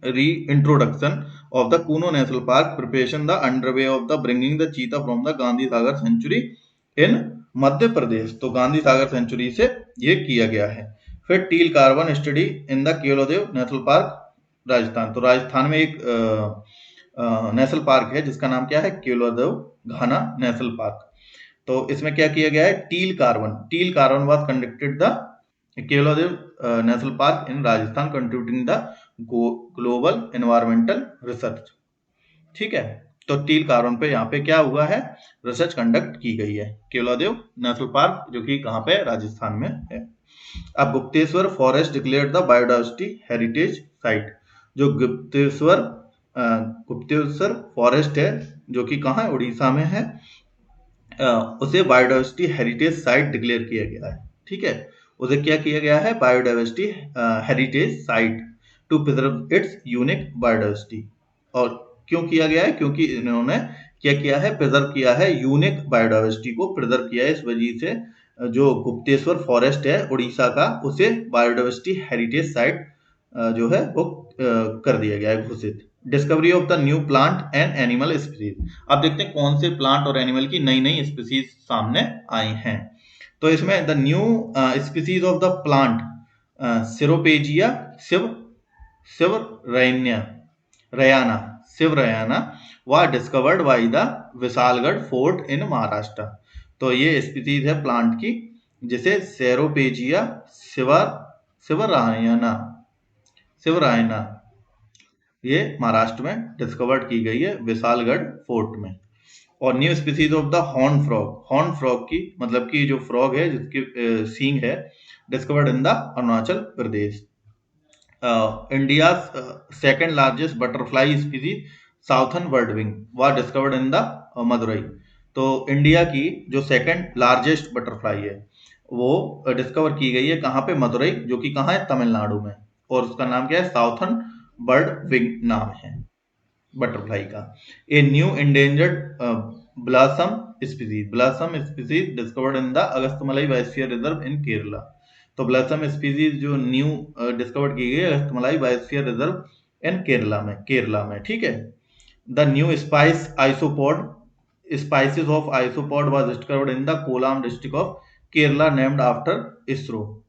reintroduction of the Kuno National Park, preparation the underway of the bringing the cheetah from the Gandhi Sagar Sanctuary in Madhya Pradesh. तो Gandhi Sagar century से ये किया गया है। फिर teal carbon study in the Keoladeo National Park Rajasthan, तो राजस्थान में एक नेशनल पार्क है जिसका नाम क्या है, केवलादेव घाना नेशनल पार्क। तो इसमें क्या किया गया है, teal carbon was conducted the Keoladeo National Park in Rajasthan contributing the global environmental research. ठीक है, तो टील कार्बन पे यहाँ पे क्या हुआ है, रिसर्च कंडक्ट की गई है केवलादेव नेशनल पार्क, जो कि कहाँ पे, राजस्थान में है। अब Gupteshwar forest declared the biodiversity heritage site. जो गुप्तेश्वर फॉरेस्ट है जो कि कहाँ है, उड़ीसा में है, उसे बायोडाइवर्सिटी हेरिटेज साइट डिक्लेयर किया गया है। ठीक है, उसे क्या किया गया है, biodiversity heritage site to preserve its unique biodiversity. और क्यों किया गया है, क्योंकि इन्होंने क्या किया है, प्रिजर्व किया है, यूनिक बायोडाइवर्सिटी को प्रिजर्व किया है। इस वजह से जो गुप्तेश्वर फॉरेस्ट है उड़ीसा का, उसे बायोडाइवर्सिटी हेरिटेज साइट जो है वो कर दिया गया है घोषित। Discovery of the new plant and animal species. अब देखते हैं कौन से प्लांट और एनिमल की नई नई स्पीसीज सामने आई हैं। तो इसमें the new species of the plant Ceropegia shivrayiana was discovered by the Vishalgad fort in Maharashtra. तो ये स्पीसीज है प्लांट की, जिसे सेरोपेजिया शिवरायना ये महाराष्ट्र में डिस्कवर्ड की गई है विशालगढ़ फोर्ट में। और new species of the horn frog की मतलब कि जो फ्रॉग है जिसके सींग है, discovered in the Arunachal Pradesh. India second largest butterfly species southern birdwing व डिस्कवर्ड इन द मदुरई। तो इंडिया की जो सेकंड लार्जेस्ट बटरफ्लाई है वो डिस्कवर की गई है कहाँ पे, मदुरई, जो कि कहाँ है, तमिलनाडु में, और उसका नाम क्या है, साउथर्न बर्ड विंग नाम है बटरफ्लाई का। A new endangered blossom species discovered in the Agasthyamalai biosphere reserve in Kerala. तो ब्लॉसम स्पीसीज जो न्यू डिस्कवर्ड की गई Agasthyamalai biosphere reserve in Kerala में। ठीक है, the new species of isopod was discovered in the Kollam district of Kerala named after ISRO.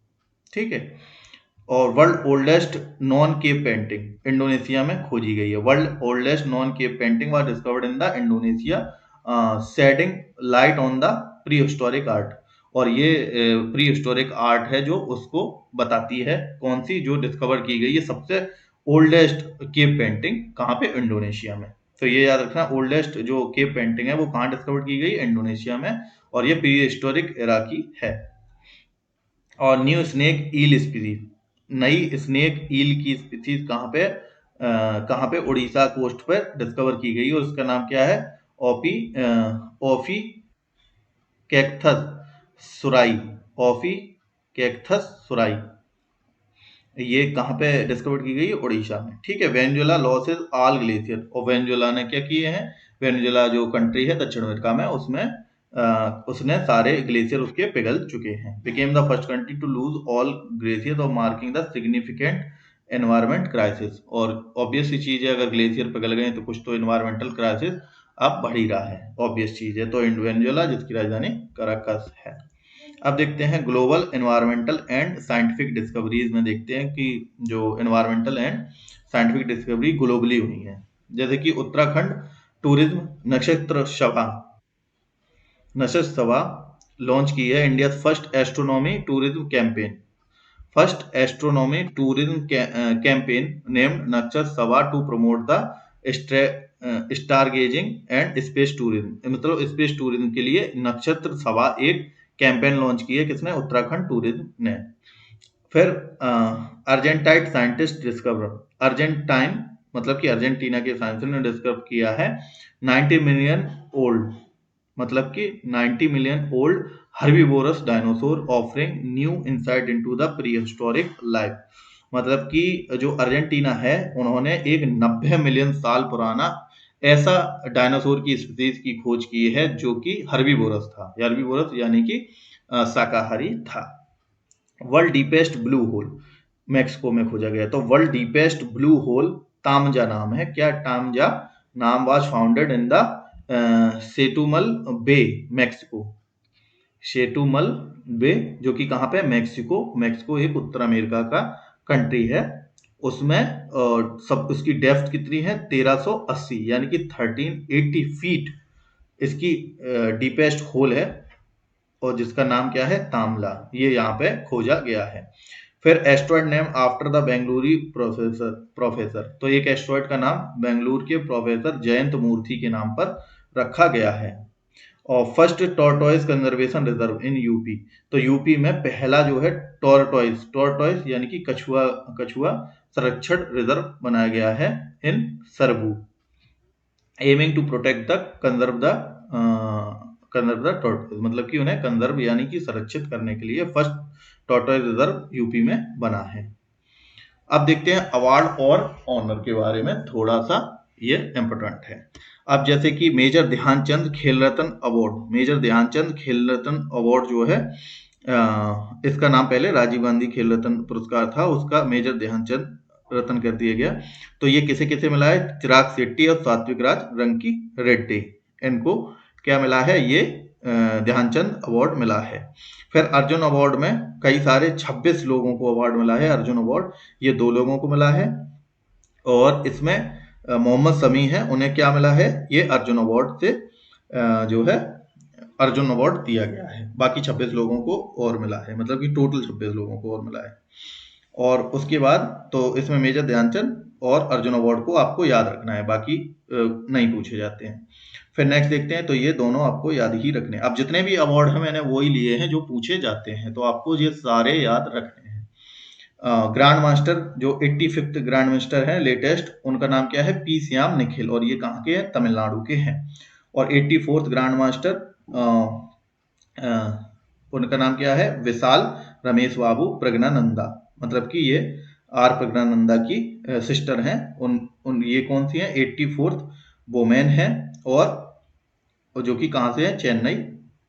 ठीक है, और world oldest non cave painting Indonesia में खोजी गई है। World oldest non cave painting was discovered in the Indonesia shedding light on the pre historic art. और ये pre historic art है जो उसको बताती है, कौन सी, जो डिस्कवर की गई है सबसे ओल्डेस्ट केव पेंटिंग कहाँ पे, इंडोनेशिया में। तो ये याद रखना, ओल्डेस्ट जो केव पेंटिंग है वो कहाँ डिस्कवर की गई, इंडोनेशिया में, और ये प्री हिस्टोरिक एरा की है। और न्यू स्नेक ईल स्पीसीज, नई स्नेक ईल की स्पीसीज कहाँ पे, उड़ीसा कोस्ट पर डिस्कवर की गई, और उसका नाम क्या है, ओफी कैक्थस सुराई। ये कहाँ पे डिस्कवर की गई है, उड़ीसा में। ठीक है, वेनेजुएला लॉसेस ऑल ग्लेशियर, और वेनेजुएला ने क्या किए हैं, वेनेजुएला जो कंट्री है दक्षिण अमेरिका में, उसमें उसने सारे ग्लेशियर उसके पिघल चुके हैं। Became the first country to lose all glacier और marking the significant environment crisis. और ऑब्वियस सी चीज है, अगर ग्लेशियर पिघल गए तो कुछ तो एनवायरमेंटल क्राइसिस अब बढ़ ही रहा है, ऑब्वियस चीज है। तो वेनेजुएला जिसकी राजधानी कराकस है। अब देखते हैं global environmental and scientific discoveries में, देखते हैं कि जो environmental and scientific discovery globally हुई है। जैसे कि उत्तराखंड टूरिज्म नक्षत्र सभा लॉन्च की है India first astronomy tourism campaign. First astronomy tourism campaign named Nakshatra Sabha to promote the star gazing and space tourism. मतलब स्पेस टूरिज्म के लिए नक्षत्र सभा एक कैंपेन लॉन्च की है, किसने? उत्तराखंड टूरिज्म ने। फिर अर्जेंटाइन साइंटिस्ट डिस्कवर, अर्जेंटाइन मतलब कि अर्जेंटीना के साइंटिस्ट ने डिस्कवर किया है 90 मिलियन ओल्ड, मतलब कि 90 million old herbivorous dinosaur offering new insight into the pre historic life. मतलब कि जो अर्जेंटीना है उन्होंने एक 90 मिलियन साल पुराना ऐसा डायनासोर की स्पीसीज की खोज की है जो कि हर्बीवोरस था, हर्बीवोरस यानी कि शाकाहारी था। World deepest blue hole Mexico में खोजा गया। तो world deepest blue hole Taam Ja नाम है। क्या तामजा नाम? Was founded in the Chetumal Bay Mexico. Chetumal Bay जो कि कहाँ पे? मैक्सिको। मैक्सिको एक उत्तर अमेरिका का कंट्री है। उसमें सब उसकी डेप्थ कितनी है? 1380 यानी कि 1380 फीट इसकी डीपेस्ट होल है, और जिसका नाम क्या है? तामला। ये यहाँ पे खोजा गया है। फिर asteroid name after the Bengaluru professor. तो एक एस्ट्रॉइड का नाम बेंगलुरु के प्रोफेसर जयंत मूर्ति के नाम पर रखा गया है। और first tortoise conservation reserve in UP. तो यूपी में पहला जो है टॉर्टोइस यानी कि कछुआ संरक्षण रिजर्व बनाया गया है in Sarbu, aiming to protect the conserve the tortoise. मतलब कि उन्हें कंजर्व यानी कि संरक्षित करने के लिए फर्स्ट टॉर्टोइस रिजर्व यूपी में बना है। अब देखते हैं अवार्ड और ऑनर के बारे में, थोड़ा सा ये इंपॉर्टेंट है। अब जैसे कि मेजर ध्यानचंद खेल रत्न अवार्ड, मेजर ध्यानचंद खेल रत्न अवार्ड जो है इसका नाम पहले राजीव गांधी खेल रत्न पुरस्कार था, उसका मेजर ध्यानचंद रत्न कर दिया गया। तो ये किसे किसे मिला है? चिराग शेट्टी और सात्विक राज रंकी रेड्डी, इनको क्या मिला है? ये ध्यानचंद अवार्ड मिला है। फिर अर्जुन अवार्ड में कई सारे 26 लोगों को अवार्ड मिला है। अर्जुन अवार्ड ये 2 लोगों को मिला है, और इसमें मोहम्मद समी है, उन्हें क्या मिला है? ये अर्जुन अवार्ड से जो है अर्जुन अवार्ड दिया गया है। बाकी 26 लोगों को और मिला है, मतलब कि टोटल 26 लोगों को और मिला है। और उसके बाद तो इसमें मेजर ध्यानचंद और अर्जुन अवार्ड को आपको याद रखना है, बाकी नहीं पूछे जाते हैं। फिर नेक्स्ट देखते हैं, तो ये दोनों आपको याद ही रखने। अब जितने भी अवार्ड हैं मैंने वही लिए हैं जो पूछे जाते हैं, तो आपको ये सारे याद रखने हैं। ग्रैंड मास्टर जो 85th ग्रैंड मास्टर है लेटेस्ट, उनका नाम क्या है? पी श्याम निखिल, और ये कहाँ के हैं? तमिलनाडु के हैं। और 84th ग्रैंड मास्टर उनका नाम क्या है? विशाल रमेश बाबू प्रज्ञानंदा, मतलब कि ये आर प्रज्ञानंदा की सिस्टर हैं। उन ये कौन सी हैं? 84th वोमेन है, और जो कि कहाँ से है? चेन्नई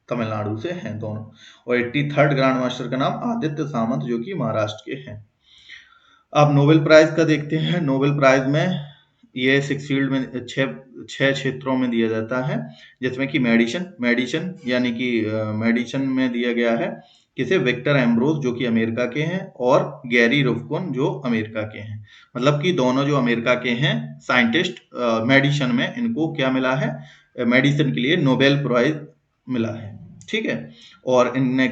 तमिलनाडु से हैं दोनों। और 83rd ग्रैंड मास्टर का नाम आदित्य सामंत, जो कि महाराष्ट्र के हैं। अब नोबेल प्राइज का देखते हैं। नोबेल प्राइज में ये 6 फील्ड में 6 क्षेत्रों में दिया जाता है, जिसमें कि मेडिसिन यानी कि मेडिसिन में दिया गया है किसे? विक्टर एम्ब्रोस जो कि अमेरिका के हैं, और गैरी रुफ्किन जो अमेरिका के हैं। मतलब कि दोनों जो अमेरिका के हैं साइंटिस्ट, मेडिसिन में इनको क्या मिला है? मेडिसिन के लिए नोबेल प्राइज मिला है, ठीक है। और इनने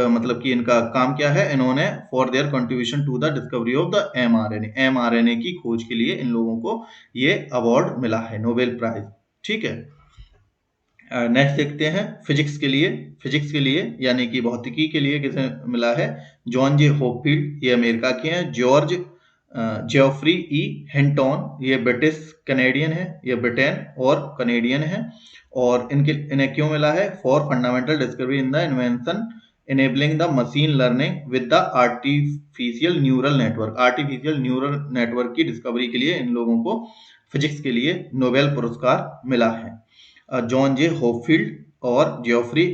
मतलब कि इनका काम क्या है? इन्होंने for their contribution to the discovery of the mRNA की खोज के लिए इन लोगों को ये अवार्ड मिला है, नोबेल प्राइज, ठीक है। नेक्स्ट देखते हैं फिजिक्स के लिए यानी कि भौतिकी के लिए किसे मिला है? जॉन जे हॉपफील्ड, ये अमेरिका के हैं। जॉर्ज जेफरी ई हिंटन, ये ब्रिटिश कैनेडियन है, ये ब्रिटेन और कैनेडियन है। और इन्हें क्यों मिला है? For fundamental discovery in the invention enabling the machine learning with the artificial neural network की डिस्कवरी के लिए इन लोगों को फिजिक्स के लिए नोबेल पुरस्कार मिला है, जॉन जे हॉपफील्ड और जेफरी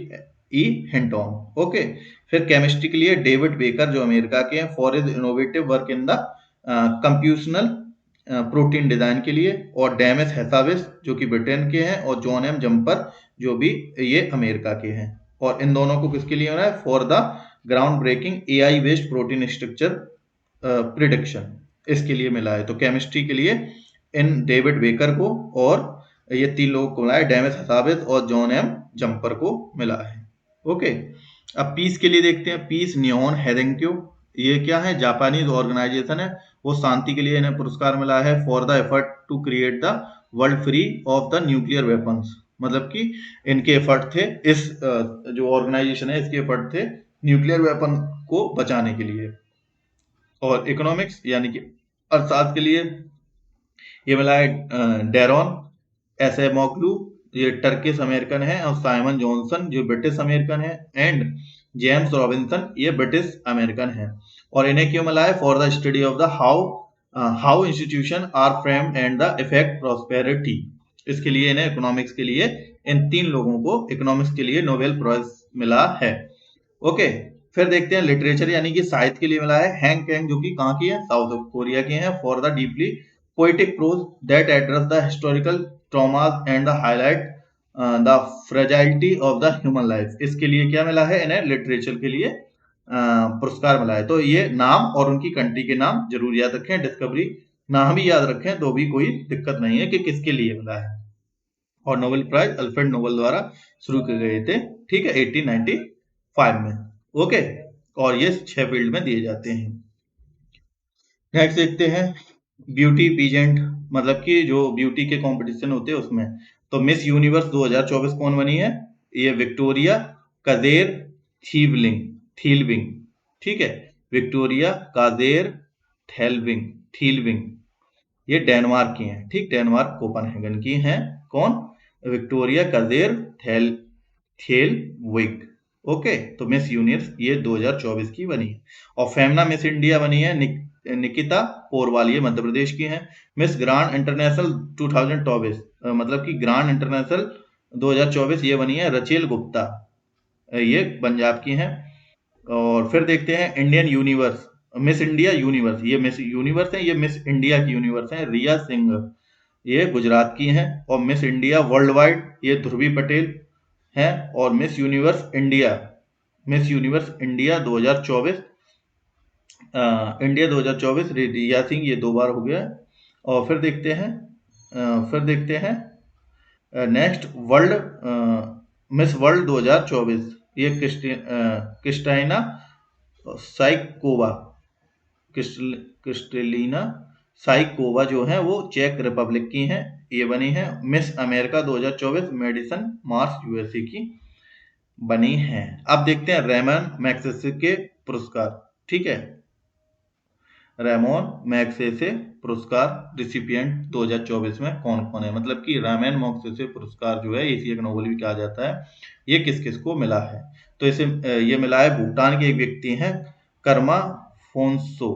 ई हिंटन। ओके। फिर केमिस्ट्री के लिए डेविड बेकर जो अमेरिका के हैं, for his innovative work in the computational protein design के लिए, और डेमिस हैसाविस जो कि ब्रिटेन के हैं, और जॉन एम जम्पर जो भी ये अमेरिका के हैं। और इन दोनों को किसके लिए मिला है? For the ground breaking AI based protein structure prediction, इसके लिए मिला है। तो केमिस्ट्री के लिए इन डेविड बेकर को और ये 3 लोगों को मिला है, डेमिस हैसाविस और जॉन एम जम्पर को मिला है। ओके, अब पीस के लिए देखते हैं। पीस नियोन हेदेंक्यो, ये क्या है? जापानीज ऑर्गेनाइजेशन है, वो शांति के लिए इन्हें पुरस्कार मिला है for the effort to create the world free of the nuclear weapons. मतलब कि इनके एफर्ट थे, इस जो ऑर्गेनाइजेशन है इसके एफर्ट थे न्यूक्लियर वेपन को बचाने के लिए। और इकोनॉमिक्स यानी कि अर्थशास्त्र के लिए ये मिला है डेरोन एसेमोग्लू, ये टर्किश अमेरिकन है, और साइमन जॉनसन जो ब्रिटिश अमेरिकन है, एंड जेम्स रॉबिन्सन ये ब्रिटिश अमेरिकन है। और इन्हें क्यों मिला है? For the study of the how institution are framed and the effect prosperity. इसके लिए इन्हें इकोनॉमिक्स के लिए इन 3 लोगों को इकोनॉमिक्स के लिए नोबेल प्राइज मिला है। ओके, फिर देखते हैं लिटरेचर यानी कि साहित्य के लिए मिला है हैंग कैंग, जो कि कहाँ की है? साउथ कोरिया के हैं, for the deeply poetic prose that address the historical traumas and the highlight the fragility of the human life. इसके लिए क्या मिला है? इन्हें लिटरेचर के लिए पुरस्कार मिला है। तो ये नाम और उनकी कंट्री के नाम जरूर याद रखें, डिस्कवरी नाम भी याद रखें तो भी कोई दिक्कत नहीं है कि किसके लिए मिला है। और नोबेल प्राइज अल्फ्रेड नोबेल द्वारा शुरू किए गए थे, ठीक है, 1895 में। ओके, और ये 6 फील्ड में दिए जाते हैं। नेक्स्ट देखते हैं ब्यूटी पीजेंट, मतलब कि जो ब्यूटी के कंपटीशन होते हैं उसमें। तो मिस यूनिवर्स 2024 कौन बनी है? ये विक्टोरिया काजेर थीलविंग, ठीक है, विक्टोरिया काजेर थीलविंग, ये डेनमार्क की हैं, ठीक, डेनमार्क कोपनहेगन की हैं। कौन? विक्टोरिया काजेर थेलविग। ओके, तो मिस यूनिवर्स ये 2024 की बनी है। और फेमना मिस इंडिया बनी है निकिता पोरवाल, ये मध्य प्रदेश की हैं। मिस ग्रांड इंटरनेशनल 2024 मतलब कि ग्रांड इंटरनेशनल 2024 ये बनी है रचेल गुप्ता, ये पंजाब की हैं। और फिर देखते हैं Indian universe, miss India universe, ये मिस यूनिवर्स है, ये मिस इंडिया की यूनिवर्स है रिया सिंह, ये गुजरात की हैं। और मिस इंडिया वर्ल्ड वाइड ये ध्रुवी पटेल हैं। और मिस यूनिवर्स इंडिया 2024 इंडिया 2024 रिया सिंह, ये 2 बार हो गया। और फिर देखते हैं नेक्स्ट मिस वर्ल्ड 2024 ये क्रिस्टाइना साइकोवा, क्रिस्टेलिना साइकोवा जो है वो चेक रिपब्लिक की हैं, ये बनी है। Miss America 2024 Madison Marsh USA की बनी है। अब देखते हैं रेमन मैग्सेसे के पुरस्कार, ठीक है, रेमोन मैग्सेसे पुरस्कार रिसिपिएंट 2024 में कौन कौन है? मतलब कि रेमन मैग्सेसे पुरस्कार जो है इसे एक नोबेल भी कहा जाता है, ये किस किस को मिला है? तो इसे ये मिला है भूटान के एक व्यक्ति हैं कर्मा फोनसो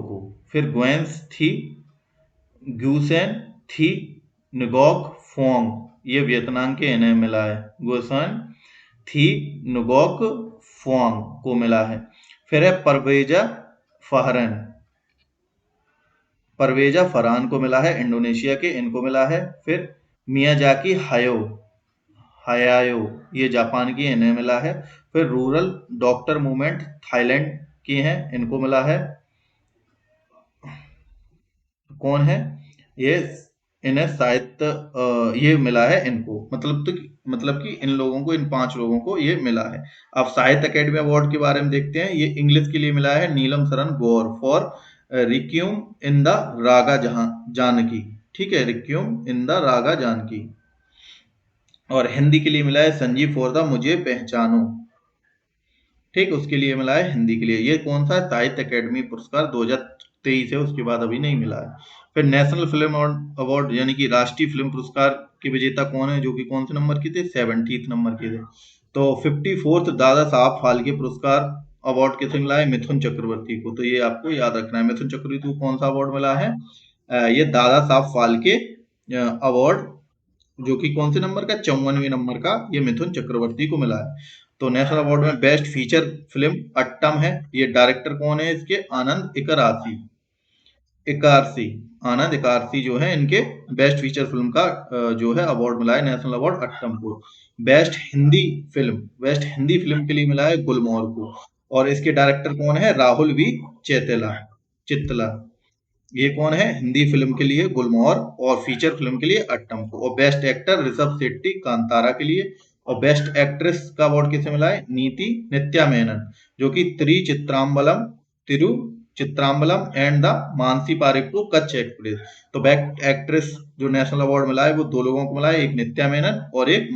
को। फिर ग्यूसेन थी नगोक फोंग, ये वियतनाम के इन्हें मिला है, ग्यूसेन थी नगोक फोंग को मिला है। फिर है परवेजा फरहान को मिला है, इंडोनेशिया के, इनको मिला है। फिर मियाजाकी हायायो, ये जापान की, इन्हें मिला है। फिर रूरल डॉक्टर मूवमेंट थाईलैंड की हैं, इनको मिला है। कौन है ये? इन्हें साहित्य ये मिला है इनको, मतलब कि इन लोगों को, इन 5 लोगों को ये मिला है। अब साहित्य अकेडमी अवार्ड के बारे में देखते हैं। ये इंग्लिश के लिए मिला है नीलम शरण गौर फॉर रिक्यूम इन द रागा जानकी, ठीक है, रिक्यूम इन द रागा जानकी। और हिंदी के लिए मिला है संजीव फॉर द मुझे पहचानो, ठीक, उसके लिए मिला है हिंदी के लिए। ये कौन सा? साहित्य अकेडमी पुरस्कार 2023 है, उसके बाद अभी नहीं मिला है। फिर नेशनल फिल्म अवार्ड यानी कि राष्ट्रीय फिल्म पुरस्कार के विजेता कौन है, जो कि कौन से नंबर के थे? 70th नंबर के थे। तो 54th दादा साहब फाल्के पुरस्कार अवार्ड किसे मिला है? मिथुन चक्रवर्ती को। तो ये आपको याद रखना है, मिथुन चक्रवर्ती को कौन सा अवार्ड मिला है? ये दादा साहब फाल्के अवार्ड, जो कि कौन से नंबर का? 54वें नंबर का, ये मिथुन चक्रवर्ती को मिला है। तो नेशनल अवार्ड में बेस्ट फीचर फिल्म अट्टम है। ये डायरेक्टर कौन है इसके? आनंद इकरासी। इकारसी, आनंद इकारसी जो है, इनके बेस्ट फीचर फिल्म का जो है अवार्ड मिला है, नेशनल अवार्ड अट्टम को। बेस्ट हिंदी फिल्म के लिए मिला है गुलमोहर को। और इसके डायरेक्टर कौन है? राहुल वी चेतला चित्तला। ये कौन है? हिंदी फिल्म के लिए गुलमोहर और फीचर फिल्म के लिए अट्टम को। और बेस्ट एक्टर ऋषभ शेट्टी कांतारा के लिए। और बेस्ट एक्ट्रेस का अवार्ड किसे मिला है? नीति नित्या मेनन, जो कि तिरु चित्राम्बलम एंड द मानसी पारेख को कच्छ एक्सप्रेस। तो बेस्ट एक्ट्रेस जो नेशनल अवार्ड मिला है वो दो लोगों को मिला है, एक नित्या मेनन और एक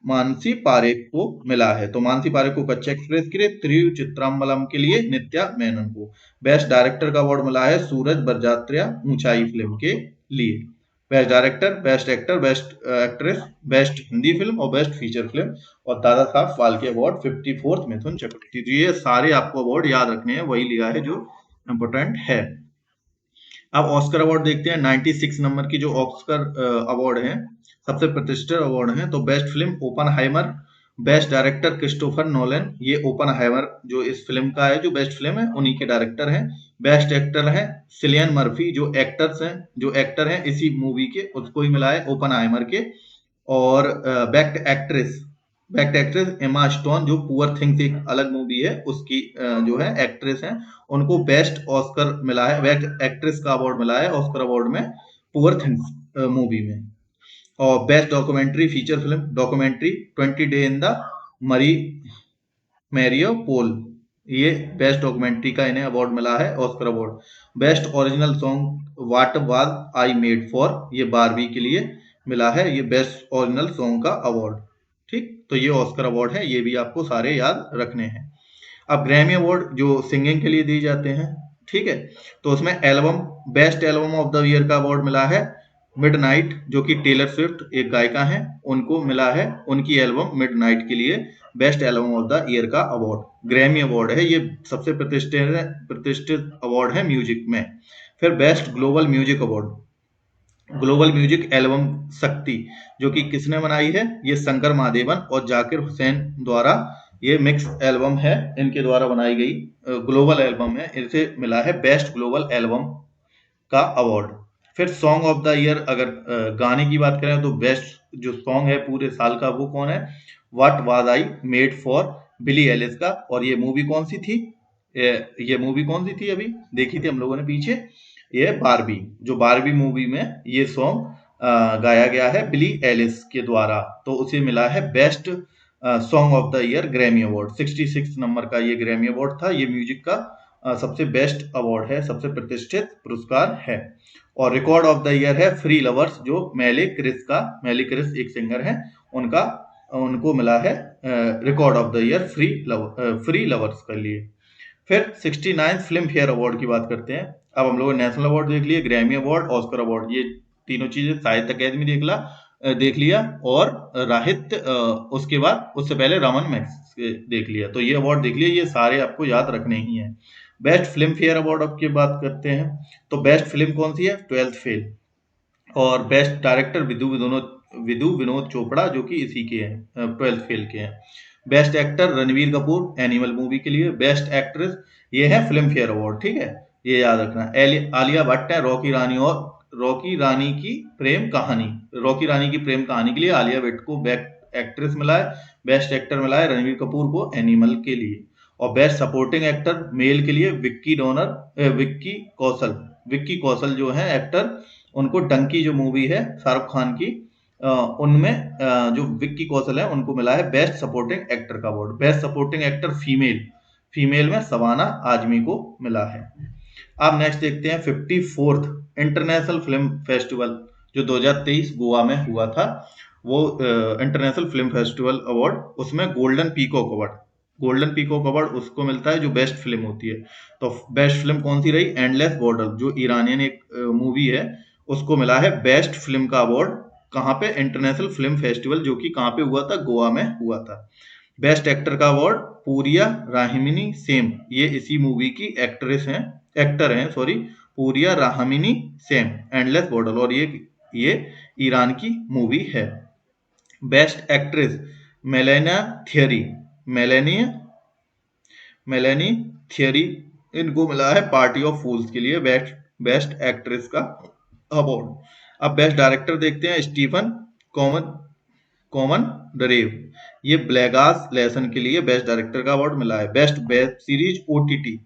मानसी पारेख को मिला है। तो मानसी पारेख को कच्छ एक्सप्रेस के लिए, त्रिचित्राम्बलम के लिए नित्या मेनन को। बेस्ट डायरेक्टर का अवार्ड मिला है सूरज बरजात्रिया ऊंचाई फिल्म के लिए। Best director, best actor, best actress, best Hindi film और बेस्ट फीचर फिल्म। और दादा साहब फाल्के अवार्ड 54th मिथुन चक्रवर्ती। तो ये सारे आपको अवार्ड याद रखने हैं, वही लिया है जो इम्पोर्टेंट है। अब ऑस्कर अवार्ड देखते हैं। 96 नंबर की जो ऑस्कर अवार्ड है, सबसे प्रतिष्ठित अवार्ड है। तो best film Oppenheimer, best director Christopher Nolan. ये ओपनहाइमर जो इस फिल्म का है, जो बेस्ट फिल्म है, उन्हीं के डायरेक्टर हैं। बेस्ट एक्टर है सिलियन मर्फी, जो एक्टर हैं इसी मूवी के, उसको ही मिला है ओपनहाइमर के। और बेस्ट एक्ट्रेस एमा स्टोन, जो पुअर थिंग्स एक अलग मूवी है उसकी जो है एक्ट्रेस है, उनको बेस्ट ऑस्कर मिला है, बेस्ट एक्ट्रेस का अवार्ड मिला है ऑस्कर अवार्ड में पुअर थिंग्स मूवी में। और best documentary feature film documentary 20 day in the मरी मैरियो पोल, ये बेस्ट डॉक्यूमेंट्री का इन्हें अवार्ड मिला है Oscar award. Best original song what was I made for, ये बारबी के लिए मिला है ये बेस्ट ओरिजिनल सॉन्ग का अवार्ड। ठीक, तो ये ऑस्कर अवार्ड है, ये भी आपको सारे याद रखने हैं। अब ग्रैमी अवार्ड जो सिंगिंग के लिए दिए जाते हैं, ठीक है, तो उसमें best album of the year का अवार्ड मिला है मिडनाइट, जो कि टेलर स्विफ्ट एक गायिका हैं, उनको मिला है उनकी एल्बम मिडनाइट के लिए best album of the year का अवार्ड। ग्रैमी अवार्ड है, ये सबसे प्रतिष्ठित अवार्ड है म्यूजिक में। फिर बेस्ट ग्लोबल म्यूजिक एल्बम शक्ति, जो कि किसने बनाई है? ये शंकर महादेवन और जाकिर हुसैन द्वारा ये मिक्स एल्बम है, इनके द्वारा बनाई गई ग्लोबल एल्बम है, इसे मिला है बेस्ट ग्लोबल एल्बम का अवार्ड। फिर सॉन्ग ऑफ द ईयर, अगर गाने की बात करें तो बेस्ट जो सॉन्ग है पूरे साल का वो कौन है? What was I made for, Billie Eilish का। और ये मूवी कौन सी थी? ये मूवी कौन सी थी? अभी देखी थी हम लोगों ने पीछे, ये बारबी। जो बारबी मूवी में ये सॉन्ग गाया गया है बिली एलिस के द्वारा, तो उसे मिला है best song of the year Grammy award. 66 number का ये ग्रैमी अवार्ड था, ये म्यूजिक का सबसे बेस्ट अवार्ड है, सबसे प्रतिष्ठित पुरस्कार है। और रिकॉर्ड ऑफ द ईयर है फ्री लवर्स, जो मेली क्रिस एक सिंगर है, उनको मिला है record of the year free lovers के लिए। फिर 69 फिल्म फेयर अवार्ड की बात करते हैं। अब हम लोगों ने नेशनल अवार्ड देख लिए, ग्रैमी अवार्ड, ऑस्कर अवार्ड, ये तीनों चीजें साहित्य अकेदमी देख लिया, और राहित्य उसके बाद उससे पहले रमन मैक्स देख लिया। तो ये अवार्ड देख लिए, ये सारे आपको याद रखने ही हैं। बेस्ट फिल्म फेयर अवार्ड अब की बात करते हैं। तो बेस्ट फिल्म कौन सी है? 12th fail. और बेस्ट डायरेक्टर विदु विनोद चोपड़ा, जो कि इसी के हैं, 12th फेल के हैं। Best actor Ranveer Kapoor animal movie के लिए। बेस्ट एक्ट्रेस, ये है फिल्म फेयर अवार्ड, ठीक है, ये याद रखना। आलिया भट्ट है रॉकी रानी की प्रेम कहानी के लिए आलिया भट्ट को बेस्ट एक्ट्रेस मिला है। बेस्ट एक्टर मिला है रणवीर कपूर को एनिमल के लिए। और बेस्ट सपोर्टिंग एक्टर मेल के लिए विक्की कौशल जो है एक्टर, उनको डंकी जो मूवी है शाहरुख खान की, उनमें जो विक्की कौशल है उनको मिला है बेस्ट सपोर्टिंग एक्टर का award. Best supporting actor female में शबाना आजमी को मिला है। अब नेक्स्ट देखते हैं 54th इंटरनेशनल फिल्म फेस्टिवल, जो 2023 गोवा में हुआ था, वो इंटरनेशनल फिल्म फेस्टिवल अवार्ड, उसमें गोल्डन पीकॉक अवार्ड उसको मिलता है जो बेस्ट फिल्म होती है। तो बेस्ट फिल्म कौन सी रही? एंडलेस बॉर्डर, जो ईरानियन एक मूवी है, उसको मिला है बेस्ट फिल्म का अवार्ड। कहाँ पे? इंटरनेशनल फिल्म फेस्टिवल, जो कि कहाँ पे हुआ था? गोवा में हुआ था। बेस्ट एक्टर का अवार्ड पूरिया राहमिनी सेम, ये इसी मूवी की एक्टर हैं Pouria Rahimi Sam, Endless Border, और ये ईरान की मूवी है। Best actress Melanie Thierry, Melanie Melanie Thierry, इनको मिला है पार्टी ऑफ फूल्स के लिए बेस्ट बेस्ट एक्ट्रेस का अवार्ड। अब बेस्ट डायरेक्टर देखते हैं, स्टीफन कॉमन कॉमन डरेव, ये ब्लेगास लेसन के लिए बेस्ट डायरेक्टर का अवार्ड मिला है। Best web series OTT,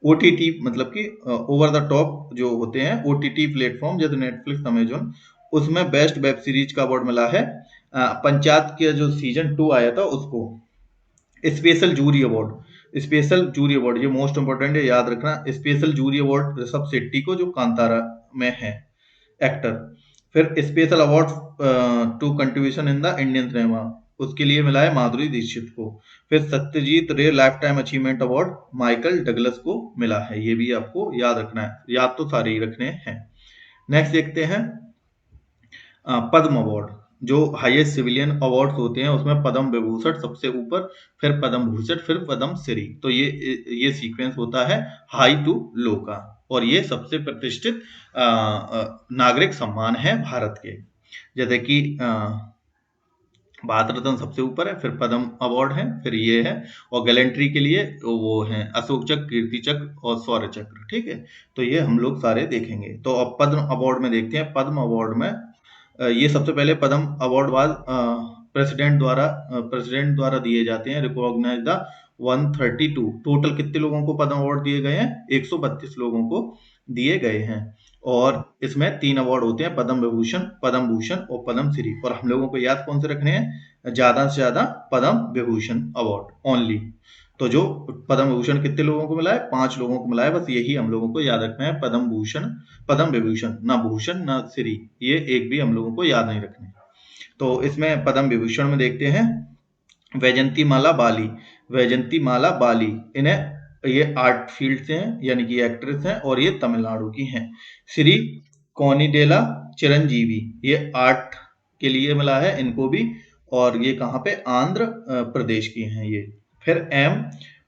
OTT मतलब कि ओवर द टॉप जो होते हैं ओटीटी प्लेटफॉर्म जैसे नेटफ्लिक्स, अमेजोन, उसमें बेस्ट वेब सीरीज का अवार्ड मिला है। पंचायत के जो सीजन 2 आया था उसको। Special jury award, special jury award ये मोस्ट इंपोर्टेंट है, याद रखना। Special jury award Rishab Shetty को, जो कांतारा में है एक्टर। फिर special award to contribution in the Indian cinema, उसके लिए मिला है माधुरी दीक्षित को। फिर सत्यजीत रे life time achievement award Michael Douglas को मिला है, ये भी आपको याद रखना है, याद तो सारे ही रखने हैं। नेक्स्ट देखते हैं पद्म अवार्ड, जो हाईएस्ट सिविलियन अवार्ड्स होते हैं उसमें पद्म विभूषण सबसे ऊपर, फिर पद्म भूषण, फिर पद्म श्री। तो ये सीक्वेंस होता है हाई टू लो का, और ये सबसे प्रतिष्ठित नागरिक सम्मान है भारत के। जैसे कि भारत रत्न सबसे ऊपर है, फिर पद्म अवार्ड है, फिर ये है, और गैलेंट्री के लिए वो है अशोक चक्र, कीर्ति चक्र और शौर्य चक्र। ठीक है, तो ये हम लोग सारे देखेंगे। तो अब पद्म अवार्ड में देखते हैं। पद्म अवार्ड में ये सबसे पहले पद्म अवार्ड बाद प्रेसिडेंट द्वारा दिए जाते हैं। रिकॉग्नाइज द 132, टोटल कितने लोगों को पद्म अवार्ड दिए गए हैं? 132 लोगों को दिए गए हैं। और इसमें 3 अवार्ड होते हैं, पद्म विभूषण, पद्म भूषण और पद्म श्री। और हम लोगों को याद कौन से रखने हैं? ज्यादा से ज्यादा पद्म विभूषण अवार्ड ओनली। तो जो पद्म विभूषण कितने लोगों को मिला है? 5 लोगों को मिला है, बस यही हम लोगों को याद रखना है। पद्म भूषण, पद्म विभूषण, ना भूषण ना श्री, ये एक भी हम लोगों को याद नहीं रखने। तो इसमें पद्म विभूषण में देखते हैं वैजंती माला बाली, वैजंती माला बाली, इन्हें ये आर्ट फील्ड से हैं, यानी कि एक्ट्रेस हैं, और ये तमिलनाडु की हैं। श्री कोनिडेला चिरंजीवी, ये आर्ट के लिए मिला है इनको भी, और ये कहाँ पे? आंध्र प्रदेश की हैं ये। फिर एम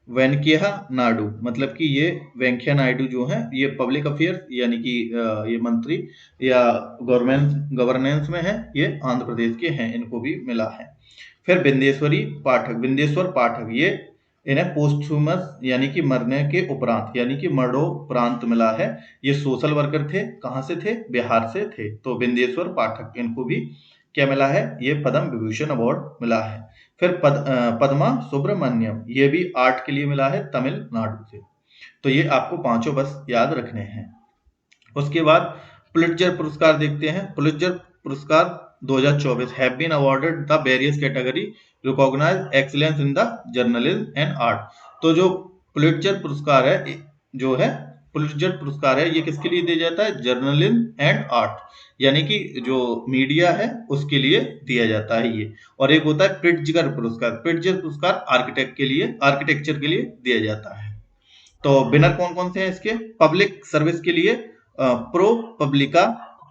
वेंकैया नायडू, मतलब कि ये वेंकैया नायडू जो हैं, ये पब्लिक अफेयर्स यानी कि ये मंत्री या गवर्नेंस में है, ये आंध्र प्रदेश के हैं, इनको भी मिला है। फिर बिंदेश्वरी पाठक, बिंदेश्वर पाठक, ये इन्हें पोस्टह्यूमस यानी कि मरने के उपरांत, यानी कि मरणोपरांत मिला है। ये सोशल वर्कर थे, कहाँ से थे? बिहार से थे। तो बिंदेश्वर पाठक, इनको भी क्या मिला है? ये पद्म विभूषण अवार्ड मिला है। फिर पद्मा सुब्रमण्यम, ये भी आर्ट के लिए मिला है, तमिलनाडु से। तो ये आपको पांचों बस याद रखने हैं। उसके बाद पुलिट्जर पुरस्कार देखते हैं। पुलिट्जर पुरस्कार 2024 have been awarded the various category recognise excellence in the journalism and art. तो जो पुलिट्जर पुरस्कार है, जो है पुलिट्जर पुरस्कार है, ये किसके लिए दिया जाता है? जर्नलिज्म एंड आर्ट, यानी कि जो मीडिया है उसके लिए दिया जाता है ये। और एक होता है प्रिट्जर पुरस्कार, प्रिट्जर पुरस्कार आर्किटेक्ट के लिए, आर्किटेक्चर के लिए दिया जाता है। तो विनर कौन कौन से हैं इसके? पब्लिक सर्विस के लिए प्रो पब्लिका,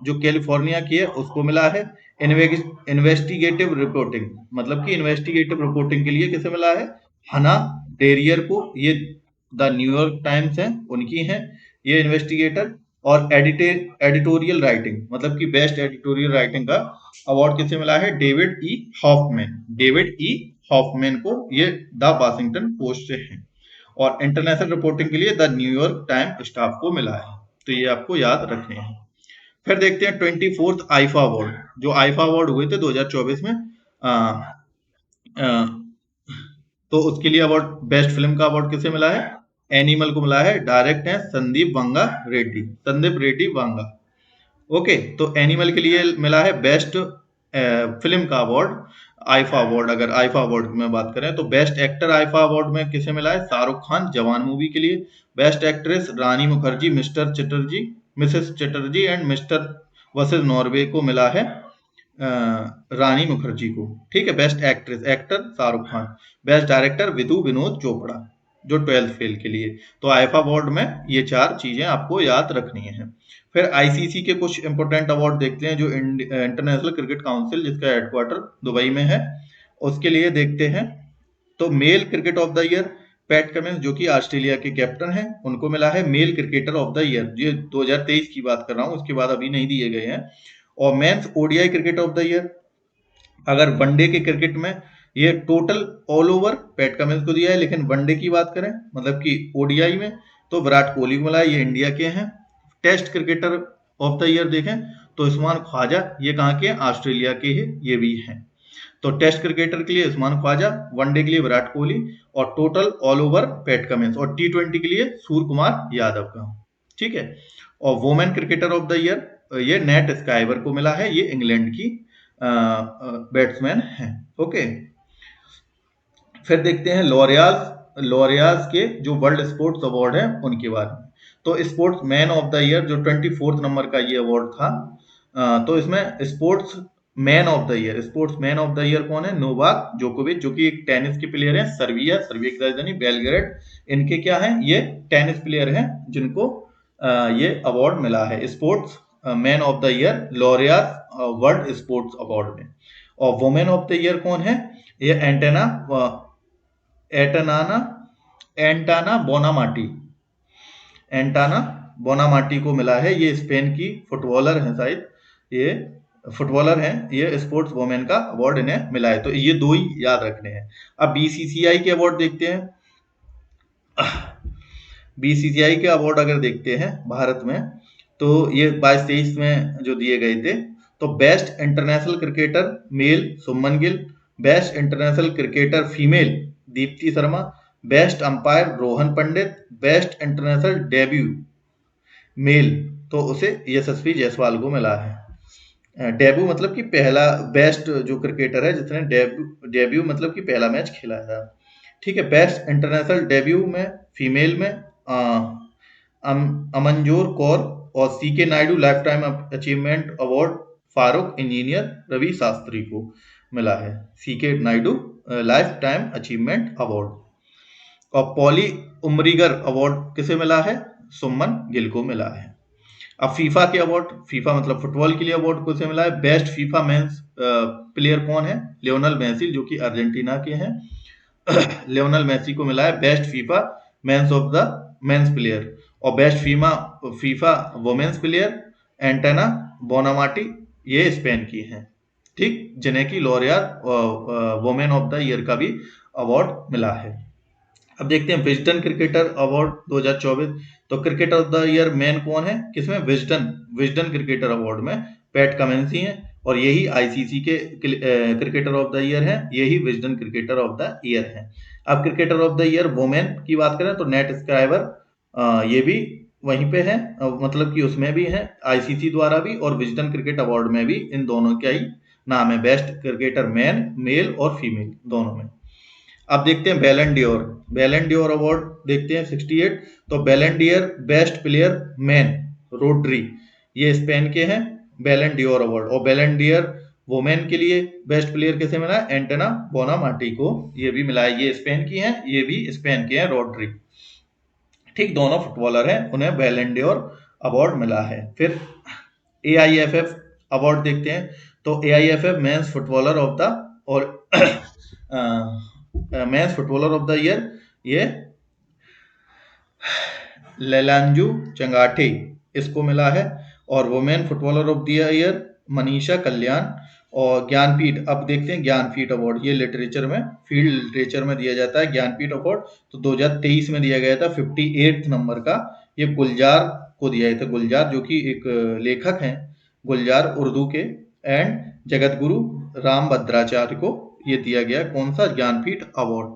जो कैलिफोर्निया की है, उसको मिला है। इन्वेस्टिगेटिव रिपोर्टिंग, मतलब कि इन्वेस्टिगेटिव रिपोर्टिंग के लिए किसे मिला है? हना डेरियर को, ये द न्यूयॉर्क टाइम्स है उनकी हैं ये इन्वेस्टिगेटर। और एडिटोरियल राइटिंग, मतलब कि बेस्ट एडिटोरियल राइटिंग का अवार्ड किसे मिला है? डेविड ई हॉफमैन, डेविड ई हॉफमैन को, ये द वाशिंगटन पोस्ट से है। और इंटरनेशनल रिपोर्टिंग के लिए द न्यूयॉर्क टाइम स्टाफ को मिला है। तो ये आपको याद रखने हैं। फिर देखते हैं 24th आईफा अवार्ड, जो आईफा अवार्ड हुए थे 2024 में। आ, आ, तो उसके लिए अवार्ड, बेस्ट फिल्म का अवार्ड किसे मिला है? एनिमल को मिला है। डायरेक्ट है संदीप वांगा रेड्डी, संदीप रेड्डी वांगा। ओके, तो एनिमल के लिए मिला है बेस्ट फिल्म का अवार्ड, आईफा अवार्ड। अगर आईफा अवार्ड में बात करें तो बेस्ट एक्टर आईफा अवार्ड में किसे मिला है? शाहरुख खान, जवान मूवी के लिए। Best actress Rani Mukherjee, Mr Chatterjee, Mrs Chatterjee and Mr versus Norway को मिला है रानी मुखर्जी को। ठीक है, best actress, actor Shahrukh Khan. Best director Vidhu Vinod Chopra, जो 12th फेल के लिए। तो आईफा अवार्ड में ये 4 चीजें आपको याद रखनी है। फिर आईसीसी के कुछ इंपोर्टेंट अवार्ड देखते हैं, जो इंटरनेशनल क्रिकेट काउंसिल, जिसका हेडक्वार्टर दुबई में है, उसके लिए देखते हैं। तो male cricket of the year PAT Cummins, जो कि ऑस्ट्रेलिया के कैप्टन हैं, उनको मिला है male cricketer of the year. ये 2023 की बात कर रहा हूँ, उसके बाद अभी नहीं दिए गए हैं। और men's ODI cricket of the year, अगर वनडे के क्रिकेट में ये total all over PAT Cummins को दिया है, लेकिन वनडे की बात करें मतलब कि ओडीआई में तो विराट कोहली को मिला है, ये इंडिया के हैं। Test cricketer of the year देखें तो उस्मान ख्वाजा, ये कहाँ के हैं, ऑस्ट्रेलिया के ही ये भी हैं। तो टेस्ट क्रिकेटर के लिए उस्मान ख्वाजा, वनडे के लिए विराट कोहली और total all over PAT Cummins, और टी20 के लिए सूर्य कुमार यादव का, ठीक है। और women cricketer of the year ये नेट स्काइवर को मिला है, ये इंग्लैंड की बैट्समैन है, ओके। फिर देखते हैं लॉरियाज के जो वर्ल्ड स्पोर्ट्स अवार्ड है उनके बारे में। तो sports man of the year जो 24 नंबर का ये अवार्ड था, तो इसमें sports man of the year कौन है, नोवाक जोकोविच, जो कि एक टेनिस के प्लेयर हैं, सर्बिया की राजधानी बेलग्रेड इनके क्या है, ये टेनिस प्लेयर हैं जिनको ये अवार्ड मिला है sportsman of the year Laureus world sports award में। और वुमेन ऑफ द ईयर कौन है, ये एंटाना बोनामाटी को मिला है। ये स्पेन की फुटबॉलर हैं, शायद ये फुटबॉलर हैं, ये स्पोर्ट्स वुमेन का अवार्ड इन्हें मिला है। तो ये दो ही याद रखने हैं। अब बीसीसीआई के अवार्ड देखते हैं। बीसीसीआई के अवार्ड अगर देखते हैं भारत में, तो ये 22-23 में जो दिए गए थे, तो best international cricketer male Shubman Gill, best international cricketer female Deepti Sharma, best umpire Rohan Pandit, best international debut male तो उसे यशस्वी जायसवाल को मिला है। डेब्यू मतलब कि पहला, बेस्ट जो क्रिकेटर है जिसने डेब्यू मतलब कि पहला मैच खेला था, ठीक है। बेस्ट इंटरनेशनल डेब्यू में फीमेल में अमनजोर कौर और CK Naidu lifetime achievement award Farokh Engineer Ravi Shastri को मिला है, CK Naidu lifetime achievement award. और पॉली उमरीगर अवार्ड किसे मिला है, सुमन गिल को मिला है। अब फीफा के अवार्ड, फीफा मतलब फुटबॉल के लिए अवार्ड किसे मिला है, बेस्ट फीफा मेंस प्लेयर कौन है, लियोनल मेसी जो कि अर्जेंटीना के हैं। लियोनल मेसी को मिला है best FIFA men's of the men's player. और best FIFA women's player Aitana Bonmati, ये स्पेन की हैं, ठीक, जिन्हें की Laureus women of the year का भी अवार्ड मिला है। अब देखते हैं विजडन क्रिकेटर अवार्ड 2024। तो cricketer of the year man कौन है, किसमें, विजडन क्रिकेटर अवार्ड में पैट कमेंसी हैं, और यही आईसीसी के क्रिकेटर ऑफ द ईयर हैं, यही Wisden cricketer of the year हैं। अब cricketer of the year women की बात करें तो नेट स्काइवर, ये भी वहीं पे है, मतलब कि उसमें भी है आईसीसी द्वारा भी, और विजडन क्रिकेट अवार्ड में भी इन दोनों का ही नाम है, बेस्ट क्रिकेटर मैन, मेल और फीमेल दोनों में। अब देखते हैं बैलन डियोर अवार्ड देखते हैं 68। तो बैलन Dior best player man Rodri, ये स्पेन के हैं, बैलन डियोर अवार्ड। और बैलन डियोर वुमेन के लिए बेस्ट प्लेयर किसे मिला है, एंटेना बोनामाटी को ये भी मिला है, ये स्पेन की हैं, ये भी स्पेन के हैं रोड्री, ठीक, दोनों फुटबॉलर हैं, उन्हें बैलन डियोर अवार्ड मिला है। फिर AIFF अवार्ड देखते हैं। तो AIFF men's footballer of the और men's footballer of the year ये लेलांजू चंगाटे इसको मिला है। और women footballer of the year Manisha Kalyan. और ज्ञानपीठ, अब देखते हैं ज्ञानपीठ अवार्ड, ये लिटरेचर में, फील्ड लिटरेचर में दिया जाता है ज्ञानपीठ अवार्ड। तो 2023 में दिया गया था 58 नंबर का, ये गुलजार को दिया गया था, गुलजार जो कि एक लेखक हैं, गुलजार उर्दू के, एंड जगत गुरु रामभद्राचार्य को ये दिया गया कौन सा, ज्ञानपीठ अवार्ड।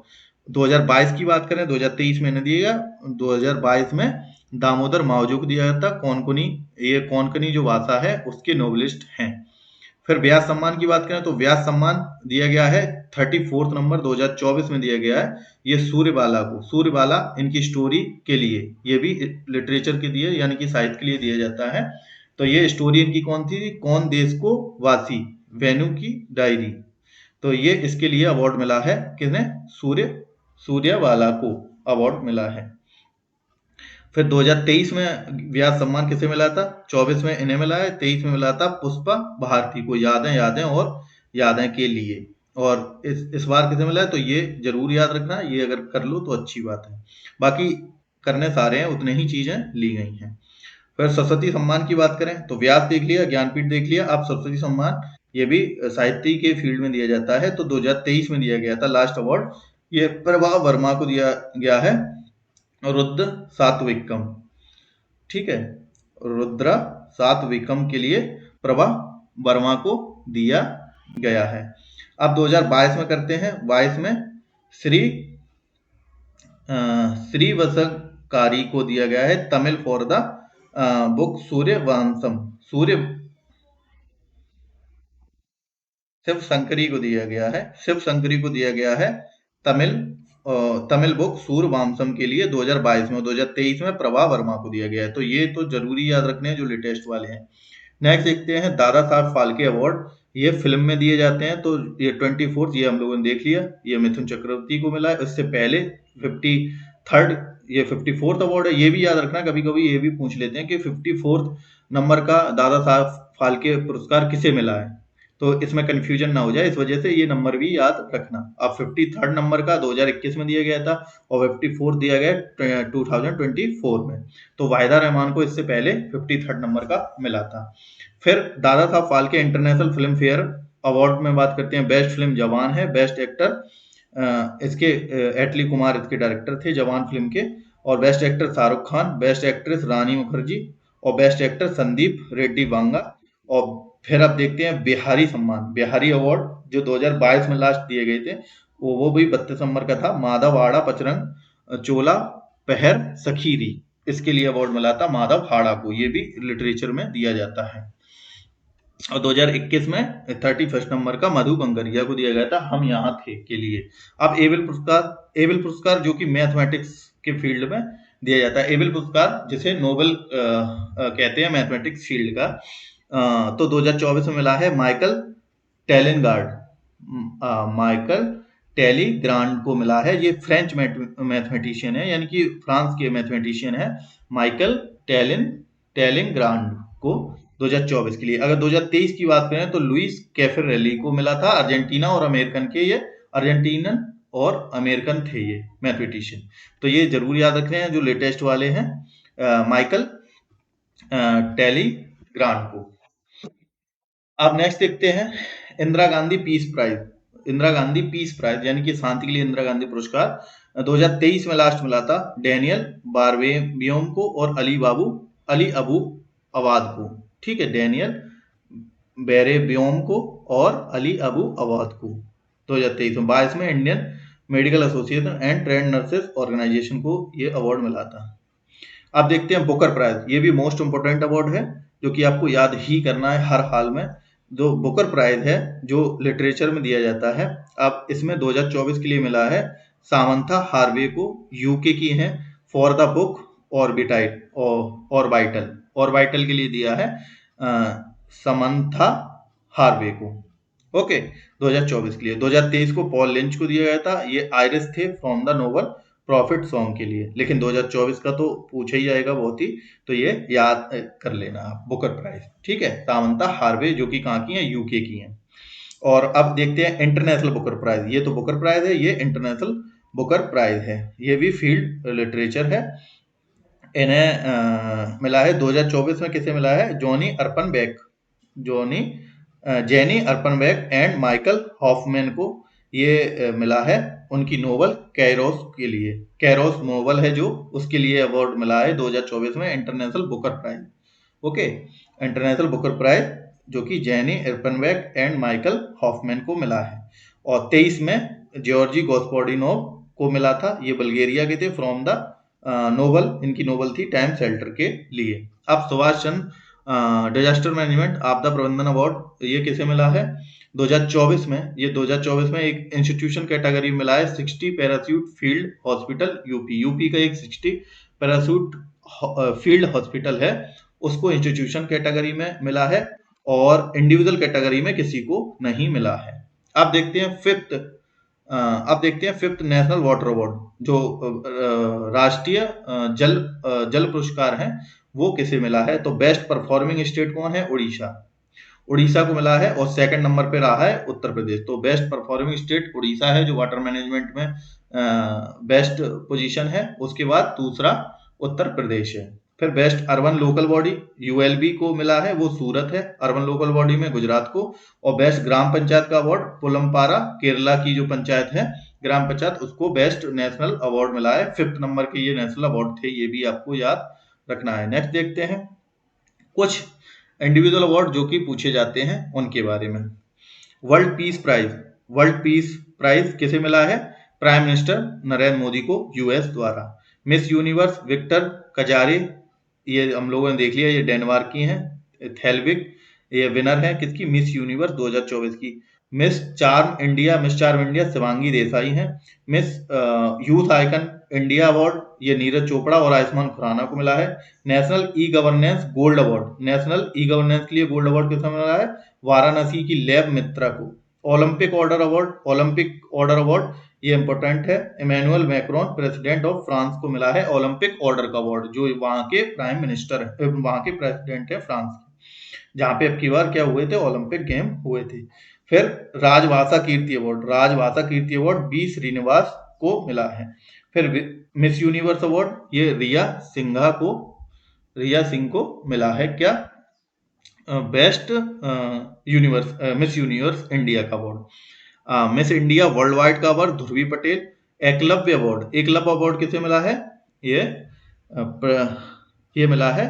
2022 की बात करें, 2023 में दिया गया, 2022 में दामोदर मावजो को दिया जाता, कोंकणी, ये कोंकणी जो भाषा है उसके नोबलिस्ट हैं। फिर व्यास सम्मान की बात करें तो व्यास सम्मान दिया गया है 34 नंबर 2024 में दिया गया है, ये सूर्यबाला को, सूर्यबाला इनकी स्टोरी के लिए, ये भी लिटरेचर के लिए यानी कि साहित्य के लिए दिया जाता है। तो ये स्टोरी इनकी कौन थी, कौन देश को वासी, वेनु की डायरी, तो ये इसके लिए अवार्ड मिला है, किसने, सूर्यबाला को अवार्ड मिला है। फिर 2023 में व्यास सम्मान किसे मिला था, 24 में इन्हें मिला है, 23 में मिला था पुष्पा भारती को, यादें और यादें के लिए। और इस बार किसे मिला है, तो ये जरूर याद रखना, ये अगर कर लो तो अच्छी बात है, बाकी करने सारे हैं, उतने ही चीजें ली गई हैं। फिर सरस्वती सम्मान की बात करें तो व्यास देख लिया, ज्ञानपीठ देख लिया, अब सरस्वती सम्मान ये भी साहित्य के फील्ड में दिया जाता है। तो 2023 में दिया गया था लास्ट अवार्ड, ये प्रभा वर्मा को दिया गया है, रुद्र सातविक्रम। ठीक है, रुद्र सातविक्रम के लिए प्रभा वर्मा को दिया गया है। अब 2022 में करते हैं। 22 में श्री श्रीवसकारी को दिया गया है Tamil for the book Suryavansham. Surya Shiva Shankari को दिया गया है, शिव शंकरी को दिया गया है तमिल तमिल बुक सूर्यवंशम के लिए 2022 में। 2023 में प्रभा वर्मा को दिया गया है। तो ये तो जरूरी याद रखने हैं जो लेटेस्ट वाले हैं। नेक्स्ट देखते हैं दादा साहब फाल्के अवार्ड। ये फिल्म में दिए जाते हैं। तो ये 24th ये हम लोगों ने देख लिया, ये मिथुन चक्रवर्ती को मिला है। इससे पहले 53rd ये 54th अवार्ड है। ये भी याद रखना, कभी कभी ये भी पूछ लेते हैं कि 54th नंबर का दादा साहब फाल्के पुरस्कार किसे मिला है, तो इसमें कंफ्यूजन ना हो जाए, इस वजह से ये नंबर भी याद रखना। अब 53rd नंबर का 2021 में दिया गया था और 54th दिया गया 2024 में। तो वाहिदा रहमान को इससे पहले 53rd नंबर का मिला था। फिर Dada Saheb Phalke international film fair award में बात करते हैं। बेस्ट फिल्म जवान है, बेस्ट एक्टर इसके एटली कुमार इसके डायरेक्टर थे जवान फिल्म के, और best actor Shahrukh Khan, best actress Rani Mukherjee, और बेस्ट एक्टर संदीप रेड्डी वांगा। और फिर अब देखते हैं बिहारी सम्मान, बिहारी अवार्ड जो 2022 में लास्ट दिए गए थे, वो भी 32 नंबर का था। माधव हाड़ा पचरंग चोला पहर सखीरी, इसके लिए अवार्ड मिला था माधव हाड़ा को। ये भी लिटरेचर में दिया जाता है। और 2021 में 31st नंबर का मधु कंकरिया को दिया गया था हम यहाँ थे के लिए। अब एबल पुरस्कार, एबल पुरस्कार जो कि मैथमेटिक्स के फील्ड में दिया जाता है। एबल पुरस्कार जिसे नोबेल कहते हैं मैथमेटिक्स फील्ड का। तो 2024 में मिला है माइकल टेलेनगार्ड, माइकल टेलीग्रांड को मिला है। ये फ्रेंच मैथमेटिशियन है, यानी कि फ्रांस के मैथमेटिशियन है माइकल टेलिंग्रांड को 2024 के लिए। अगर 2023 की बात करें तो लुइस कैफेरेली को मिला था, अर्जेंटीना और अमेरिकन के, ये अर्जेंटीनन और अमेरिकन थे ये मैथमेटिशियन। तो ये जरूर याद रखने हैं जो लेटेस्ट वाले हैं, माइकल टेलीग्रांड को। अब नेक्स्ट देखते हैं Indira Gandhi peace prize. Indira Gandhi peace prize यानी कि शांति के लिए इंदिरा गांधी पुरस्कार 2023 में लास्ट मिला था डैनियल बारबेबियोम को और अली अबू अवाद को। ठीक है, डैनियल बेरेबियोम को और अली अबू अवाद को 2023 में। 22 में Indian Medical Association and Trained Nurses Organisation को ये अवार्ड मिला था। अब देखते हैं बुकर प्राइज। ये भी मोस्ट इंपोर्टेंट अवार्ड है जो कि आपको याद ही करना है हर हाल में। जो बुकर प्राइज है जो लिटरेचर में दिया जाता है, अब इसमें 2024 के लिए मिला है सामंथा हार्वे को, यूके की है, फॉर द बुक ऑर्बिटल के लिए दिया है समंथा हार्वे को। ओके, 2024 के लिए। 2023 को पॉल लिंच को दिया गया था, ये आयरिस थे from the novel profit song के लिए। लेकिन 2024 का तो पूछा ही जाएगा बहुत ही, तो ये याद कर लेना आप बुकर प्राइज। ठीक है, सामंता हार्वे जो कि कहाँ की है, यूके की हैं। और अब देखते हैं इंटरनेशनल बुकर प्राइज। ये तो बुकर प्राइज है, ये इंटरनेशनल बुकर प्राइज है, ये भी फील्ड लिटरेचर है। इन्हें मिला है 2024 में, किसे मिला है, jenny Erpenbeck and Michael Hofmann को ये मिला है उनकी नोवेल कैरोस के लिए। कैरोस नोवेल है जो, उसके लिए अवार्ड मिला है 2024 में International Booker Prize. Okay, International Booker Prize जो कि Jenny Erpenbeck and Michael Hofmann को मिला है। और 23 में जॉर्जी गॉस्पोडिनोव को मिला था, ये बल्गेरिया के थे, फ्रॉम द नोवेल, इनकी नोवेल थी टाइम शेल्टर के लिए। अब सुभाष चंद्र डिजास्टर मैनेजमेंट आपदा प्रबंधन अवार्ड ये किसे मिला है 2024 में। ये 2024 में एक इंस्टीट्यूशन कैटेगरी में मिला है 60 पैरासूट फील्ड हॉस्पिटल यूपी का एक 60 पैरासूट फील्ड हॉस्पिटल है, उसको इंस्टीट्यूशन कैटेगरी में मिला है और इंडिविजुअल कैटेगरी में किसी को नहीं मिला है। अब देखते हैं फिफ्थ नेशनल वाटर अवार्ड, जो राष्ट्रीय जल पुरस्कार है, वो किसे मिला है। तो बेस्ट परफॉर्मिंग स्टेट कौन है, उड़ीसा को मिला है, और सेकंड नंबर पे रहा है उत्तर प्रदेश। तो बेस्ट परफॉर्मिंग स्टेट उड़ीसा है जो वाटर मैनेजमेंट में बेस्ट पोजीशन है, उसके बाद दूसरा उत्तर प्रदेश है। फिर best urban local body ULB को मिला है, वो सूरत है अर्बन लोकल बॉडी में, गुजरात को। और बेस्ट ग्राम पंचायत का अवार्ड पुलमपारा केरला की जो पंचायत है ग्राम पंचायत, उसको बेस्ट नेशनल अवार्ड मिला है। 5th नंबर के ये नेशनल अवार्ड थे, ये भी आपको याद रखना है। नेक्स्ट देखते हैं कुछ इंडिविजुअल अवार्ड जो कि पूछे जाते हैं उनके बारे में। World peace prize, world peace prize किसे मिला है? प्राइम मिनिस्टर नरेंद्र मोदी को यूएस द्वारा। मिस यूनिवर्स विक्टर कजारे, ये हम लोगों ने देख लिया, ये डेनमार्क की हैं। थेलविक ये विनर है किसकी? मिस यूनिवर्स 2024 की। Miss Charm India Shivangi Desai हैं। Miss youth icon India award ये नीरज चोपड़ा और आयुष्मान खुराना को मिला है। National e governance gold award, national e governance के लिए गोल्ड अवार्ड किसे मिला है? वाराणसी की लैब मित्रा को। Olympic order award, Olympic order award ये इंपॉर्टेंट है, Emmanuel Macron president of France को मिला है ओलंपिक ऑर्डर का अवार्ड, जो वहां के प्राइम मिनिस्टर है, वहां के प्रेसिडेंट है फ्रांस के, जहां पे अब की बार क्या हुए थे? ओलंपिक गेम हुए थे। फिर राजभाषा कीर्ति अवार्ड, राजभाषा कीर्ति अवार्ड बी श्रीनिवास को मिला है। फिर मिस यूनिवर्स अवार्ड ये रिया सिंह को मिला है। क्या? बेस्ट मिस यूनिवर्स इंडिया का award. Miss India world wide का अवार्ड ध्रुवी पटेल। एकलव्य अवार्ड, एकलव्य अवार्ड किसे मिला है? ये मिला है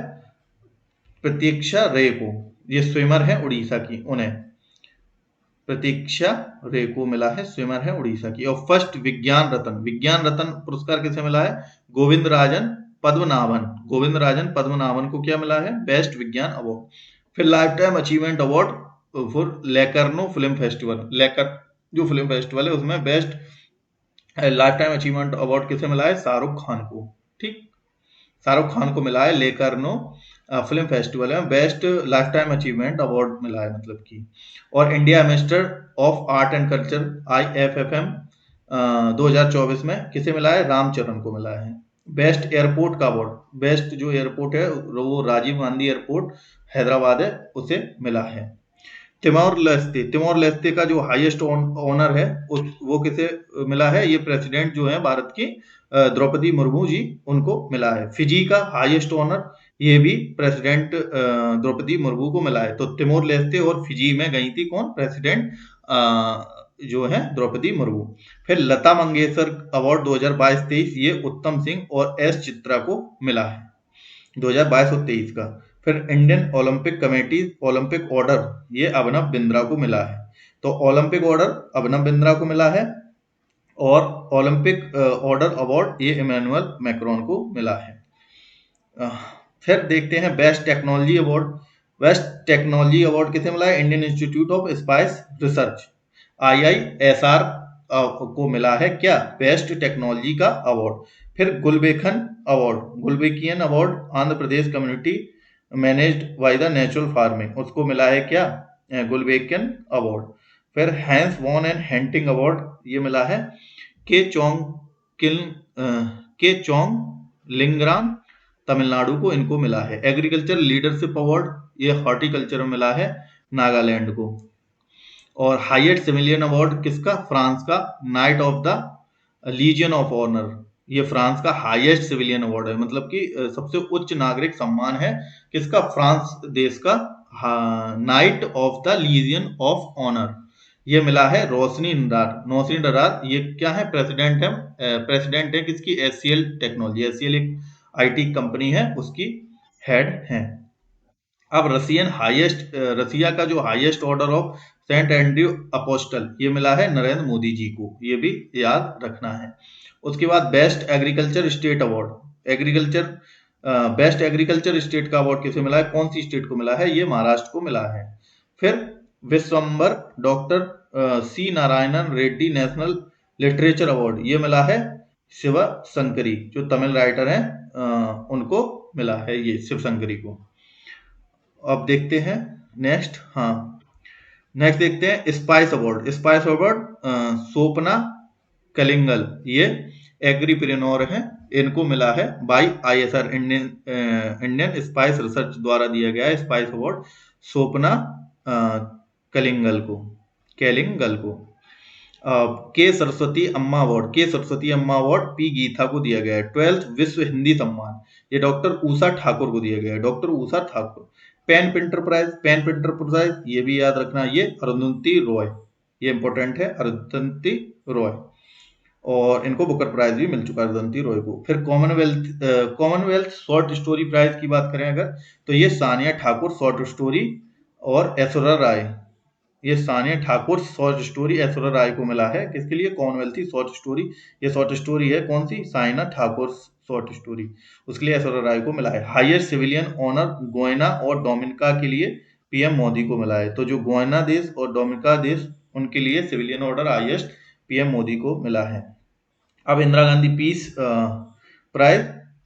प्रतीक्षा रे को, ये स्विमर है उड़ीसा की, उन्हें प्रतीक्षा रे को मिला है, स्विमर है उड़ीसा की। और फर्स्ट विज्ञान रत्न पुरस्कार किसे मिला है? गोविंद राजन पद्मनाभन को क्या मिला है? Best Vigyan award. फिर lifetime achievement award for Locarno film festival, लेकर जो फिल्म फेस्टिवल है उसमें best lifetime achievement award किसे मिला है? शाहरुख खान को। ठीक, शाहरुख खान को मिला है लेकर्नो फिल्म फेस्टिवल में best lifetime achievement award मिला है, मतलब की। और India minister of art and culture IFFM 2024 में किसे मिला है? रामचरण को मिला है। बेस्ट एयरपोर्ट का अवार्ड, बेस्ट जो एयरपोर्ट है वो राजीव गांधी एयरपोर्ट हैदराबाद है, उसे मिला है। तिमोर लेस्ते का जो हाईएस्ट ऑनर है वो किसे मिला है? ये प्रेसिडेंट जो है भारत की द्रौपदी मुर्मू जी, उनको मिला है। फिजी का हाईएस्ट ऑनर ये भी प्रेसिडेंट द्रौपदी मुर्मू को मिला है। तो तिमोर लेस्ते और फिजी में गई थी कौन? प्रेसिडेंट जो है द्रौपदी मुर्मू। फिर लता मंगेशकर अवार्ड 2022-23 ये उत्तम सिंह और एस चित्रा को मिला है 2022 और 23 का। फिर Indian Olympic committee Olympic order ये अभिनव बिंद्रा को मिला है। तो ओलंपिक ऑर्डर अभिनव बिंद्रा को मिला है और ओलंपिक ऑर्डर अवार्ड ये इमैनुअल मैक्रोन को मिला है। फिर देखते हैं best technology award. Best technology award किसे मिला है? Indian institute of spice research IISR को मिला है। क्या? बेस्ट टेक्नोलॉजी का अवार्ड। फिर Gulbenkian award Andhra Pradesh community managed by the natural farming, उसको मिला है क्या? Gulbenkian award. फिर Hans von and Hentig award ये मिला है के चोंग लिंगराम तमिलनाडु को, इनको मिला है। एग्रीकल्चर लीडरशिप अवार्ड ये हॉर्टिकल्चर में मिला है नागालैंड को। और हाईएस्ट सिविलियन अवार्ड किसका? फ्रांस का Knight of the Legion of Honour, ये फ्रांस का हाईएस्ट सिविलियन अवार्ड है, मतलब कि सबसे उच्च नागरिक सम्मान है किसका? फ्रांस देश का Knight of the Legion of Honour ये मिला है रोशनी नडार। ये क्या है? प्रेसिडेंट है किसकी? HCL टेक्नोलॉजी, HCL एक IT कंपनी है, उसकी हेड है। अब रसिया का जो highest Order of Saint Andrew Apostle ये मिला है नरेंद्र मोदी जी को, ये भी याद रखना है। उसके बाद best agriculture state award, best agriculture state का अवार्ड किसे मिला है? कौन सी स्टेट को मिला है? ये महाराष्ट्र को मिला है। फिर Vishwambar doctor C Narayanan Reddy national literature award ये मिला है शिव शंकरी, जो तमिल राइटर हैं उनको मिला है ये शिव शंकरी को। अब देखते हैं नेक्स्ट देखते हैं स्पाइस अवार्ड। स्वप्ना कलिंगल ये एग्रीप्रेन्योर है, इनको मिला है by ISR Indian Spice Research द्वारा दिया गया है स्पाइस अवार्ड स्वप्ना कैलिंगल को। के सरस्वती अम्मा अवार्ड, के सरस्वती अम्मा अवार्ड पी गीता को दिया गया है। 12th विश्व हिंदी सम्मान ये डॉक्टर उषा ठाकुर को दिया गया है, doctor Usha Thakur. PEN Pinter prize, PEN Pinter prize ये भी याद रखना, ये अरुंधति रॉय, ये इंपॉर्टेंट है, अरुंधति रॉय। और इनको बुकर प्राइज भी मिल चुका है अरुंधति रॉय को। फिर कॉमनवेल्थ शॉर्ट स्टोरी प्राइज की बात करें अगर, तो ये सानिया ठाकुर शॉर्ट स्टोरी और ऐश्वर्या राय, ये सानिया ठाकुर शॉर्ट स्टोरी ऐश्वर्या राय को मिला है। किसके लिए? Commonwealth short story. ये शॉर्ट स्टोरी है कौन सी? साइना ठाकुर शॉर्ट स्टोरी, उसके लिए ऐश्वर्या राय को मिला है। हाईएस्ट सिविलियन ऑनर गोयना और डोमिनिका के लिए पीएम मोदी को मिला है। तो जो गोयना देश और डोमिनिका देश, उनके लिए civilian order highest PM Modi को मिला है। अब इंदिरा गांधी पीस प्राइज,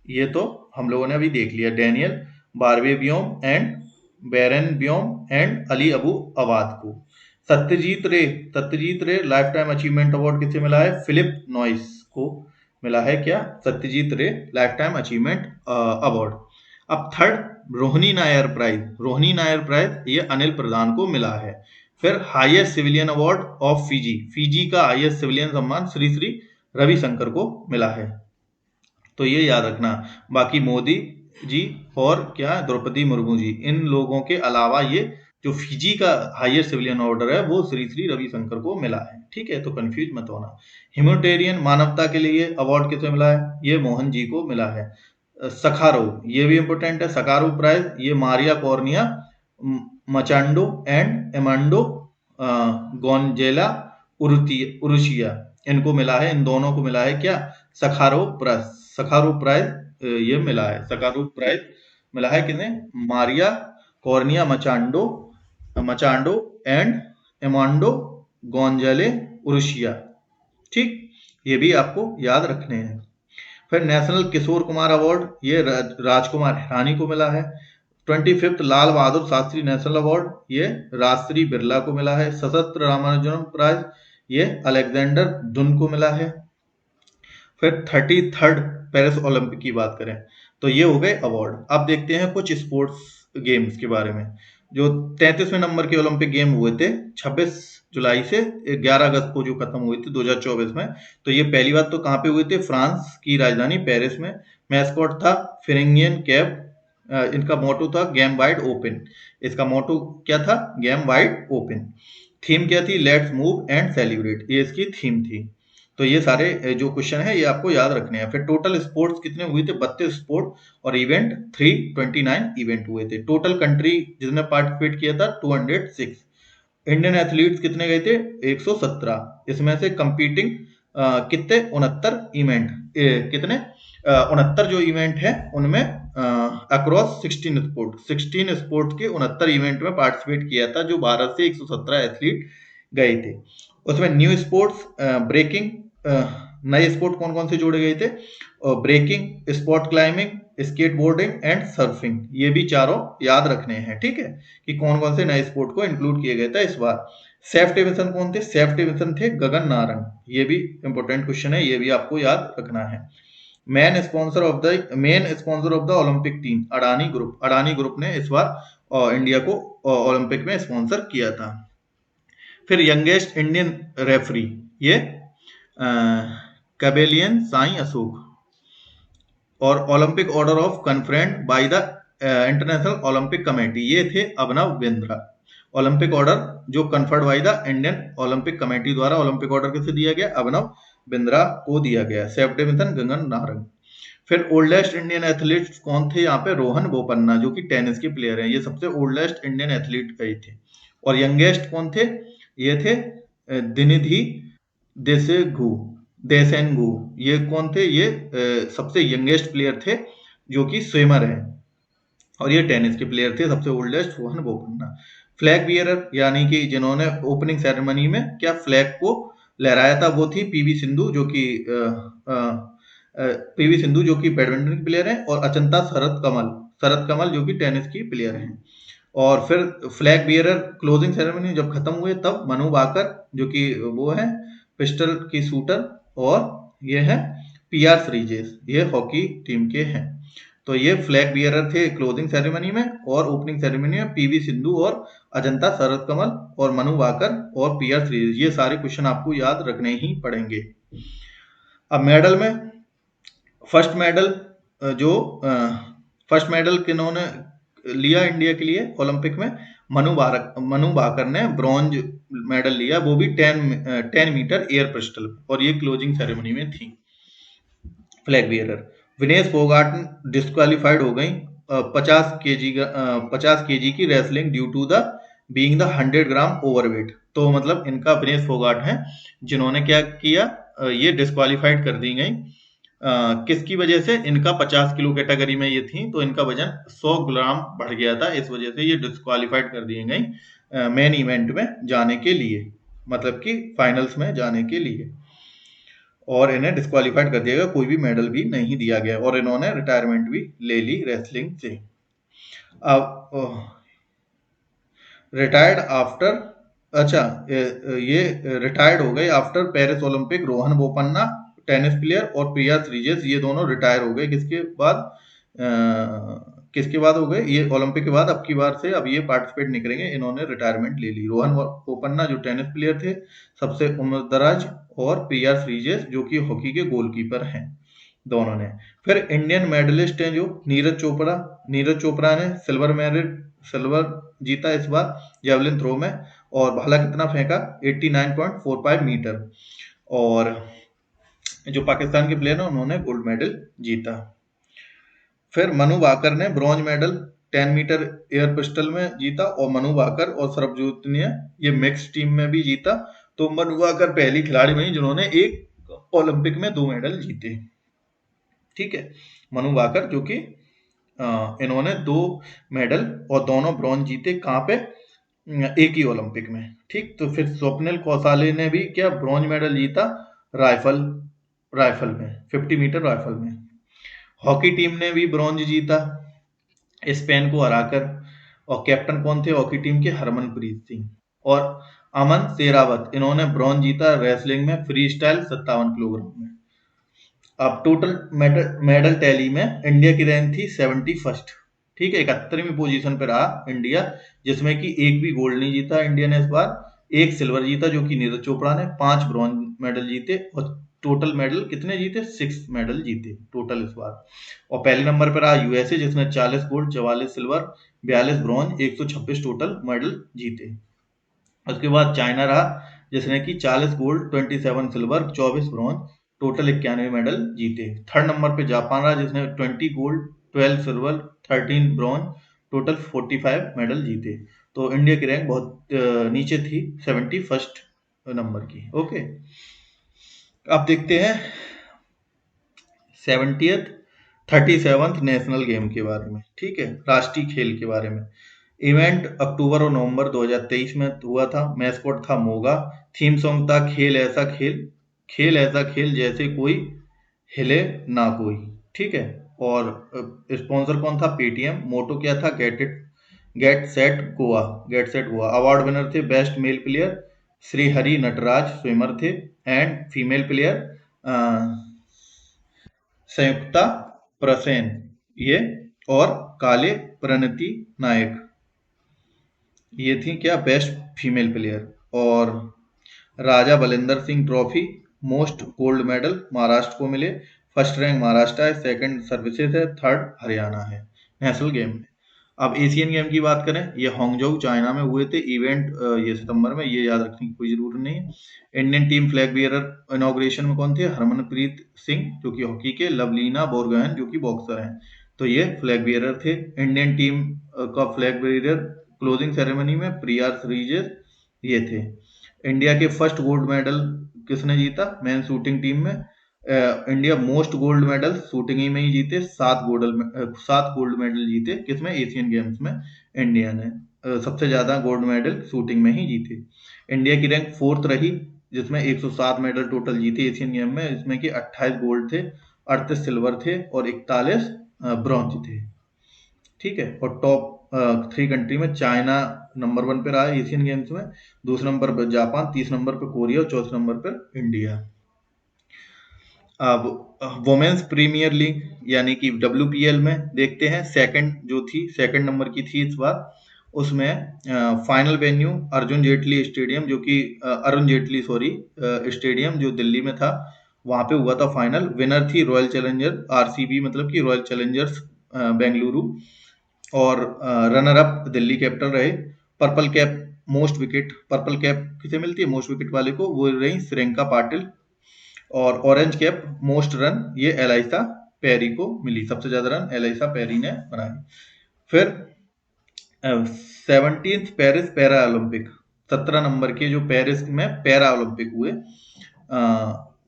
ये तो हम लोगों ने अभी देख लिया, Daniel Barenboim and Barenboim and Ali Abu Awwad को। सत्यजीत रे लाइफ टाइम अचीवमेंट अवार्ड किसे मिला है? फिलिप नॉइस को मिला है। क्या? सत्यजीत रे लाइफ टाइम अचीवमेंट अवार्ड। अब थर्ड रोहिणी नायर प्राइज ये अनिल प्रधान को मिला है। फिर highest civilian award of Fiji का हाईएस्ट सिविलियन सम्मान श्री श्री रविशंकर को मिला है। तो ये याद रखना। बाकी मोदी जी और क्या द्रौपदी मुर्मू जी, इन लोगों के अलावा ये जो फिजी का हाईएस्ट सिविलियन ऑर्डर है वो श्री श्री रविशंकर को मिला है। ठीक है, तो कंफ्यूज मत होना। ह्यूमैनिटेरियन मानवता के लिए अवार्ड किसे मिला है? ये मोहन जी को मिला है। सखारोव, ये भी इंपोर्टेंट है, सखारोव प्राइज ये मारिया कॉर्निया मचांडो एंड एमांडो गोंजेला उरुशिया, इनको मिला है, इन दोनों को मिला है क्या? सखारोव प्राइज ये मिला है। सखारोव प्राइज मिला है किसने? Maria Corina Machado and Edmundo Gonzalez Urrutia. ठीक, ये भी आपको याद रखने हैं। फिर नेशनल किशोर कुमार अवार्ड ये राजकुमार हिरानी को मिला है। 25th Lal Bahadur Shastri national award ये राजश्री बिरला को मिला है। सशस्त्र रामानुजन प्राइज ये अलेक्जेंडर दुन को मिला है। फिर 33rd पेरिस ओलंपिक की बात करें तो ये हो गए अवार्ड। अब देखते हैं कुछ स्पोर्ट्स गेम्स के बारे में। जो 33वें नंबर के ओलंपिक गेम हुए थे 26 जुलाई से 11 अगस्त को जो खत्म हुए थे 2024 में, तो ये पहली बात तो कहाँ पे हुए थे? फ्रांस की राजधानी पेरिस में। मैस्कॉट था फिरिंगियन कैप, इनका मोटो था गेम वाइड ओपन। इसका मोटो क्या था? Game wide open. थीम क्या थी? लेट्स मूव एंड सेलिब्रेट, ये इसकी थीम थी। तो ये सारे जो क्वेश्चन है ये आपको याद रखने हैं। फिर टोटल स्पोर्ट्स कितने हुए थे? 32 स्पोर्ट और इवेंट 329 इवेंट हुए थे। टोटल कंट्री जिसने पार्टिसिपेट किया था 206। इंडियन एथलीट्स कितने गए थे? 117। इसमें से कंपीटिंग कितने? 69 इवेंट, कितने? 69 जो इवेंट है उनमें अक्रॉस 16 स्पोर्ट्स के 69 इवेंट में पार्टिसिपेट किया था, जो भारत से 117 एथलीट गए थे। उसमें न्यू स्पोर्ट्स ब्रेकिंग, नए स्पोर्ट कौन कौन से जोड़े गए थे? Breaking, sport climbing, skateboarding and surfing, ये भी चारों याद रखने हैं। ठीक है, कि कौन कौन से नए स्पोर्ट को इंक्लूड किया गया था इस बार। सेफ्टी मिशन कौन थे? सेफ्टी मिशन थे गगन नारंग, ये भी इंपॉर्टेंट क्वेश्चन है, ये भी आपको याद रखना है। Main sponsor of the Olympic team Adani group ने इस बार इंडिया को ओलंपिक में स्पॉन्सर किया था। फिर यंगेस्ट इंडियन रेफरी ये कैबेलियन साई अशोक, और Olympic order of conferred by the international Olympic committee ये थे अभिनव बिंद्रा। ओलंपिक ऑर्डर जो conferred by the Indian Olympic committee द्वारा ओलंपिक ऑर्डर किसे दिया गया? अभिनव बिंद्रा को दिया गया। Safety mission Gagan Narang. फिर ओल्डेस्ट इंडियन एथलीट कौन थे? यहाँ पे रोहन बोपन्ना जो कि टेनिस के प्लेयर हैं, ये सबसे ओल्डेस्ट इंडियन एथलीट गए थे। और यंगेस्ट कौन थे? ये थे दिनिधि देसेंगू, ये कौन थे? ये सबसे यंगेस्ट प्लेयर थे जो कि स्विमर हैं, और ये टेनिस के प्लेयर थे। सबसे oldest Rohan Bopanna. Flag bearer यानी कि जिन्होंने ओपनिंग सेरेमनी में क्या फ्लैग को लहराया था, वो थी पीवी सिंधु जो कि बैडमिंटन की प्लेयर हैं, और अचंता शरत कमल जो कि टेनिस की प्लेयर हैं। और फिर फ्लैग बियरर क्लोजिंग सेरेमनी जब खत्म हुए तब मनु भाकर जो कि वो है पिस्टल की शूटर, और ये है पीआर श्रीजेश, ये हॉकी टीम के हैं। तो ये फ्लैग बियरर थे क्लोजिंग सेरेमनी में, और ओपनिंग सेरेमनी में पीवी सिंधु और अजंता शरत कमल और मनु भाकर और पीआर श्रीजेश। ये सारे क्वेश्चन आपको याद रखने ही पड़ेंगे। अब मेडल में फर्स्ट मेडल जो फर्स्ट मेडल किन्होंने लिया इंडिया के लिए ओलंपिक में, मनु भाकर ने ब्रॉन्ज मेडल लिया, वो भी 10 मीटर एयर पिस्टल, और ये क्लोजिंग सेरेमनी में थी। Flag bearer Vinesh Phogat disqualified हो गई 50 केजी की wrestling due to the being the 100 gram overweight. तो मतलब इनका विनेश फोगाट है जिन्होंने क्या किया, ये डिस्क्वालीफाइड कर दी गई। किसकी वजह से? इनका 50 किलो कैटेगरी में ये थी, तो इनका वजन 100 ग्राम बढ़ गया था, इस वजह से ये डिस्क्वालीफाइड कर दी गई मेन इवेंट में जाने के लिए, मतलब कि फाइनल्स में जाने के लिए, और इन्हें डिस्क्वालीफाइड कर दिया गया, कोई भी मेडल भी नहीं दिया गया, और इन्होंने रिटायरमेंट भी ले ली रेसलिंग से। अब रिटायर्ड आफ्टर, अच्छा ये रिटायर्ड हो गए after Paris Olympic. Rohan Bopanna tennis player और प्रिया श्रीजेश ये दोनों रिटायर हो गए। किसके बाद हो गए? ये ओलंपिक के बाद अब की बार से अब ये पार्टिसिपेट नहीं करेंगे, इन्होंने रिटायरमेंट ले ली। रोहन बोपन्ना जो टेनिस प्लेयर थे सबसे उम्र दराज, और प्रिया श्रीजेश जो कि हॉकी के गोलकीपर हैं दोनों ने। फिर इंडियन मेडलिस्ट हैं जो नीरज चोपड़ा ने सिल्वर जीता इस बार जेवलिन थ्रो में, और भाला कितना फेंका? 89.45 मीटर। और जो पाकिस्तान के प्लेयर हैं उन्होंने गोल्ड मेडल जीता। फिर मनु भाकर ने bronze medal 10 metre air pistol में जीता, और मनु भाकर और सरबजीत ने ये मिक्स टीम में भी जीता। तो मनु भाकर पहली खिलाड़ी बनी जिन्होंने एक ओलंपिक में 2 मेडल जीते। ठीक है, मनु भाकर जो कि इन्होंने 2 मेडल और दोनों ब्रॉन्ज जीते, कहाँ पे? एक ही ओलंपिक में। ठीक, तो फिर स्वप्निल कौसाले ने भी क्या ब्रॉन्ज मेडल जीता राइफल में, 50 मीटर राइफल में। हॉकी टीम ने भी ब्रॉन्ज जीता स्पेन को हराकर, और कैप्टन कौन थे हॉकी टीम के? हरमनप्रीत सिंह और अमन शेरावत, इन्होंने ब्रॉन्ज जीता रेसलिंग में फ्री स्टाइल 57 किलोग्राम में। अब टोटल मेडल टैली में इंडिया की रैंक थी 71st। ठीक है, 71वीं पोजीशन पे रहा इंडिया, जिसमें कि एक भी गोल्ड नहीं जीता इंडिया ने इस बार, एक सिल्वर जीता जो कि नीरज चोपड़ा ने, 5 ब्रॉन्ज मेडल जीते, और टोटल मेडल कितने जीते? 6 मेडल जीते टोटल इस बार। और पहले नंबर पर रहा यूएसए जिसने 40 gold, 44 silver, 42 bronze, 126 total medal जीते। उसके बाद चाइना रहा जिसने कि 40 gold, 27 silver, 24 bronze, total 91 medal जीते। थर्ड नंबर पे जापान रहा जिसने 20 gold, 12 silver, 13 bronze, total 45 medal जीते। तो इंडिया की रैंक बहुत नीचे थी, 71st नंबर की। ओके, अब देखते हैं 37th नेशनल गेम के बारे में। ठीक है, राष्ट्रीय खेल के बारे में। इवेंट अक्टूबर और नवंबर 2023 में हुआ था। मैस्कॉट था मोगा। थीम सॉन्ग था खेल ऐसा खेल जैसे कोई हिले ना कोई। ठीक है, और स्पॉन्सर कौन था? पेटीएम। मोटो क्या था? Get set Goa. Award winner थे best male player Shri Hari Nataraj swimmer थे, and female player Samyukta Prasen ये, और काले प्रणति नायक, ये थी क्या? Best female player. और Raja Balinder Singh trophy most gold medal Maharashtra को मिले। फर्स्ट रैंक महाराष्ट्र है, सेकंड सर्विसेज है, थर्ड हरियाणा है नेशनल गेम में। अब एशियन गेम की बात करें, ये हांगझोउ चाइना में हुए थे इवेंट, ये सितंबर में, ये याद रखने की कोई जरूरत नहीं है। Indian team flag bearer inauguration में कौन थे? हरमनप्रीत सिंह जो कि हॉकी के, लवलीना बोरगोहेन जो कि बॉक्सर हैं। तो ये फ्लैग बियरर थे। इंडियन टीम का फ्लैग बियरर क्लोजिंग सेरेमनी में प्रिया श्रीजेश ये थे। इंडिया के फर्स्ट गोल्ड मेडल किसने जीता? मैन शूटिंग टीम में India most gold medal shooting ही में ही जीते, 7 गोल्ड मेडल जीते। किसमें? एशियन गेम्स में इंडिया ने सबसे ज्यादा गोल्ड मेडल शूटिंग में ही जीते। इंडिया की रैंक 4th रही जिसमें 107 मेडल टोटल जीते एशियन गेम में, इसमें कि 28 गोल्ड थे, 38 सिल्वर थे, और 41 ब्रॉन्ज थे। ठीक है, और टॉप 3 कंट्री में चाइना नंबर 1 पे रहा है एशियन गेम्स में, दूसरे नंबर पर जापान, तीसरे नंबर पर कोरिया, और चौथे नंबर पर इंडिया। अब वुमेन्स प्रीमियर लीग यानी कि WPL में देखते हैं, सेकंड नंबर की थी इस बार। उसमें final venue Arun Jaitley stadium जो दिल्ली में था, वहां पे हुआ था फाइनल। विनर थी रॉयल चैलेंजर RCB, मतलब कि रॉयल चैलेंजर्स बेंगलुरु, और रनर अप दिल्ली कैपिटल रहे। पर्पल कैप किसे मिलती है मोस्ट विकेट वाले को, वो रही श्रियंका पाटिल। और ऑरेंज कैप मोस्ट रन ये एलाइसा पेरी को मिली, सबसे ज्यादा रन एलाइसा पेरी ने बनाए। फिर 17th Paris para Olympic, 17 number के जो पेरिस में पैरा ओलंपिक हुए,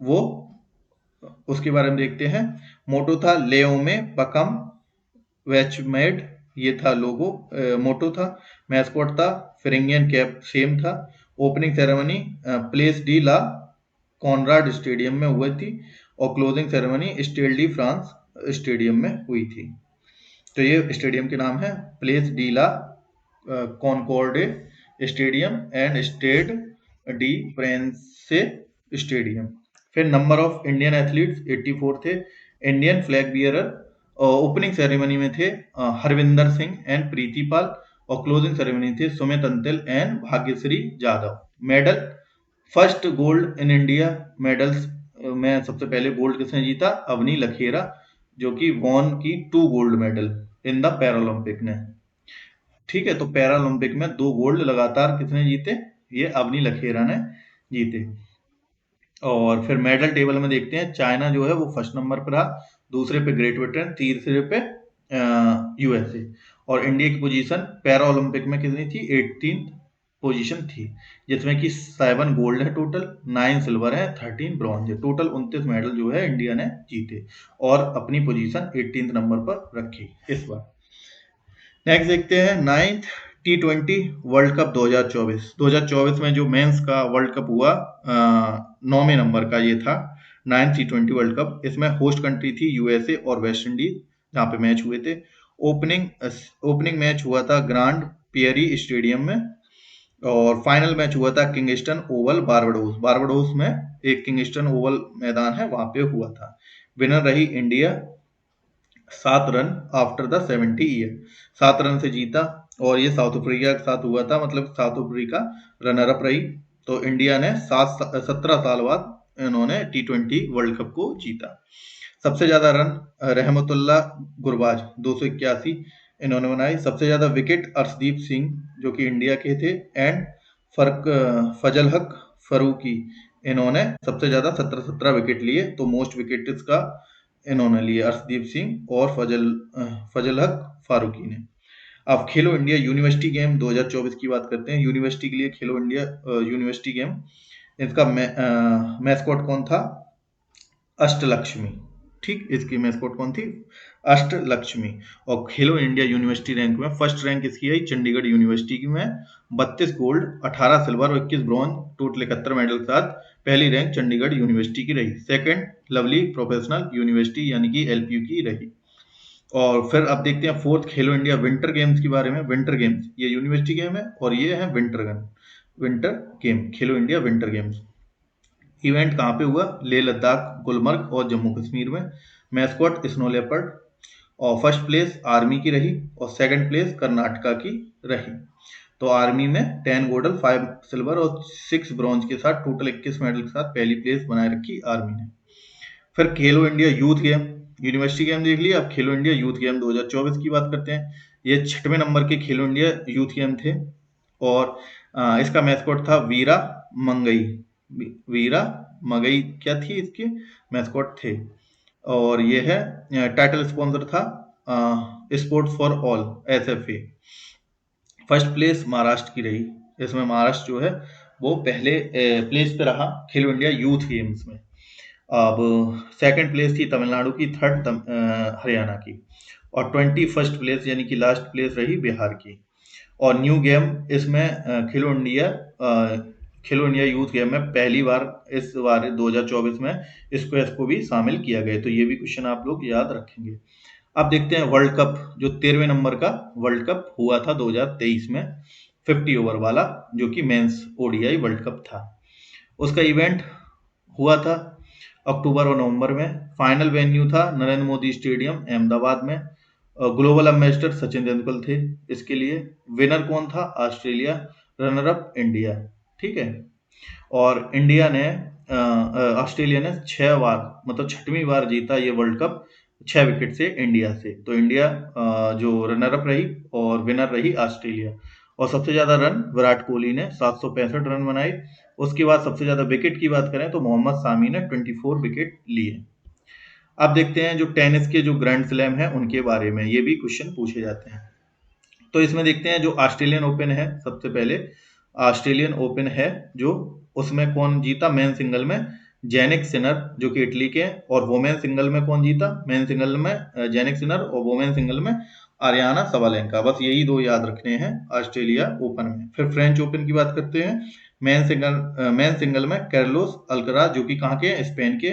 वो उसके बारे में देखते हैं। मोटो था लेओमे पकम वेचमेड, ये था लोगो, मोटो था। मैस्कॉट था फिरिंगियन कैप सेम था। Opening ceremony Place de la Concorde stadium में हुई थी, और closing ceremony Stade de France stadium में हुई थी। तो ये स्टेडियम के नाम है Place de la Concorde stadium and Stade de France stadium. फिर नंबर ऑफ इंडियन एथलीट्स 84 थे। Indian flag bearer opening ceremony में थे हरविंदर सिंह एंड प्रीति पाल, और क्लोजिंग सेरेमनी थे Sumit Antil and Bhagyashree Jadhav. Medal first gold in India medals में सबसे पहले गोल्ड किसने जीता, अवनी लखेरा, जो कि वॉन की 2 gold medal in the Paralympic ने। ठीक है, तो पैरालंपिक में 2 गोल्ड लगातार किसने जीते, ये अवनी लखेरा ने जीते। और फिर मेडल टेबल में देखते हैं, चाइना जो है वो फर्स्ट नंबर पर रहा, दूसरे पे ग्रेट ब्रिटेन, तीसरे पे USA, और इंडिया की पोजीशन पैरा ओलंपिक में कितनी थी, 18th पोजीशन थी, जिसमें कि 7 गोल्ड है टोटल, 9 सिल्वर है, 13 ब्रॉन्ज है, टोटल 29 मेडल जो है इंडिया ने जीते, और अपनी पोजीशन 18th नंबर पर रखी इस बार। नेक्स्ट देखते हैं 9th T20 वर्ल्ड कप 2024 में जो मेंस का वर्ल्ड कप हुआ, 9वें नंबर का ये था 9th T20 वर्ल्ड कप। इसमें होस्ट कंट्री थी USA और वेस्ट इंडीज, जहाँ पे मैच हुए थे। ओपनिंग मैच हुआ था ग्रांड पियरी स्टेडियम में, और फाइनल मैच हुआ था किंगस्टन ओवल बारबाडोस में एक किंगस्टन ओवल मैदान है, वहां पे हुआ था। विनर रही India 7 run after the 70 year, 7 run से जीता, और ये साउथ अफ्रीका के साथ हुआ था, मतलब साउथ अफ्रीका रनर अप रही। तो इंडिया ने 17 साल बाद इन्होंने T20 वर्ल्ड कप को जीता। सबसे ज्यादा रन रहमतुल्ला गुरबाज 281 इन्होंने बनाई। सबसे ज्यादा विकेट अर्शदीप सिंह जो कि इंडिया के थे, एंड फजल हक फरूकी, इन्होंने सबसे ज्यादा 17 विकेट लिए। तो मोस्ट विकेट का इन्होंने लिए अर्शदीप सिंह और फजल हक फारूकी ने। अब खेलो इंडिया यूनिवर्सिटी गेम 2024 की बात करते हैं। यूनिवर्सिटी के लिए खेलो इंडिया यूनिवर्सिटी गेम, इसका मैस्कॉट कौन था, अष्टलक्ष्मी। ठीक, इसकी मैस्कॉट कौन थी, अष्टलक्ष्मी। और खेलो इंडिया यूनिवर्सिटी रैंक में फर्स्ट रैंक इसकी आई चंडीगढ़ यूनिवर्सिटी की में 32 गोल्ड, 18 सिल्वर और 21 ब्रॉन्ज, टोटल 71 मेडल के साथ पहली रैंक चंडीगढ़ यूनिवर्सिटी की रही। सेकंड लवली प्रोफेशनल यूनिवर्सिटी यानी कि LPU की रही। और फिर अब देखते हैं 4th खेलो इंडिया विंटर गेम्स के बारे में। विंटर गेम्स ये यूनिवर्सिटी गेम है, और ये है विंटर गेम, खेलो इंडिया विंटर गेम्स। इवेंट कहाँ पे हुआ, लेह लद्दाख, गुलमर्ग और जम्मू कश्मीर में। मैस्कॉट स्नो लेपर्ड, और फर्स्ट प्लेस आर्मी की रही, और सेकंड प्लेस कर्नाटका की रही। तो आर्मी में 10 गोल्ड, 5 सिल्वर और 6 ब्रॉन्ज के साथ टोटल 21 मेडल के साथ पहली प्लेस बनाए रखी आर्मी ने। फिर खेलो India youth game, university game देख लिया, अब खेलो इंडिया यूथ गेम 2024 की बात करते हैं। ये 6वें नंबर के खेलो इंडिया यूथ गेम थे, और इसका मैस्कॉट था वीरा मगई क्या थी इसके मैस्कॉट थे। और ये है टाइटल स्पॉन्सर था sports for all SFA। First place Maharashtra की रही, इसमें महाराष्ट्र जो है वो पहले प्लेस पे रहा खेलो इंडिया यूथ गेम्स में। अब सेकंड प्लेस थी तमिलनाडु की, थर्ड हरियाणा की, और 21st प्लेस यानी कि लास्ट प्लेस रही बिहार की। और न्यू गेम इसमें खेलो इंडिया यूथ गेम में पहली बार इस बार 2024 में इसको भी शामिल किया गया। तो ये भी क्वेश्चन आप लोग याद रखेंगे। अब देखते हैं वर्ल्ड कप, जो 13वें नंबर का वर्ल्ड कप हुआ था 2023 में, 50 ओवर वाला, जो कि मेंस ODI वर्ल्ड कप था। उसका इवेंट हुआ था अक्टूबर और नवंबर में। फाइनल वेन्यू था नरेंद्र मोदी स्टेडियम अहमदाबाद में। ग्लोबल एम्बेसडर सचिन तेंदुलकर थे इसके लिए। विनर कौन था? ऑस्ट्रेलिया। Runner up India. ठीक है। और इंडिया ने ऑस्ट्रेलिया ने 6 बार मतलब 6वीं बार जीता ये वर्ल्ड कप 6 विकेट से इंडिया से। तो इंडिया जो रनर अप रही और विनर रही ऑस्ट्रेलिया। और सबसे ज्यादा रन विराट कोहली ने 765 रन बनाए। उसके बाद सबसे ज्यादा विकेट की बात करें तो मोहम्मद सामी ने 24 विकेट लिए। अब देखते हैं जो टेनिस के जो ग्रैंड स्लैम है उनके बारे में, ये भी क्वेश्चन पूछे जाते हैं। तो इसमें देखते हैं जो ऑस्ट्रेलियन ओपन है, सबसे पहले ऑस्ट्रेलियन ओपन है जो, उसमें कौन जीता मेन सिंगल में? जेनिक सिनर जो कि इटली के हैं। और वोमेन सिंगल में कौन जीता? मेन सिंगल में जेनिक सिनर और वोमेन सिंगल में आरियाना सबालेंका। बस यही दो याद रखने हैं ऑस्ट्रेलिया ओपन में। फिर फ्रेंच ओपन की बात करते हैं। मेन सिंगल में कार्लोस अल्कराज जो कि कहाँ के हैं? स्पेन के।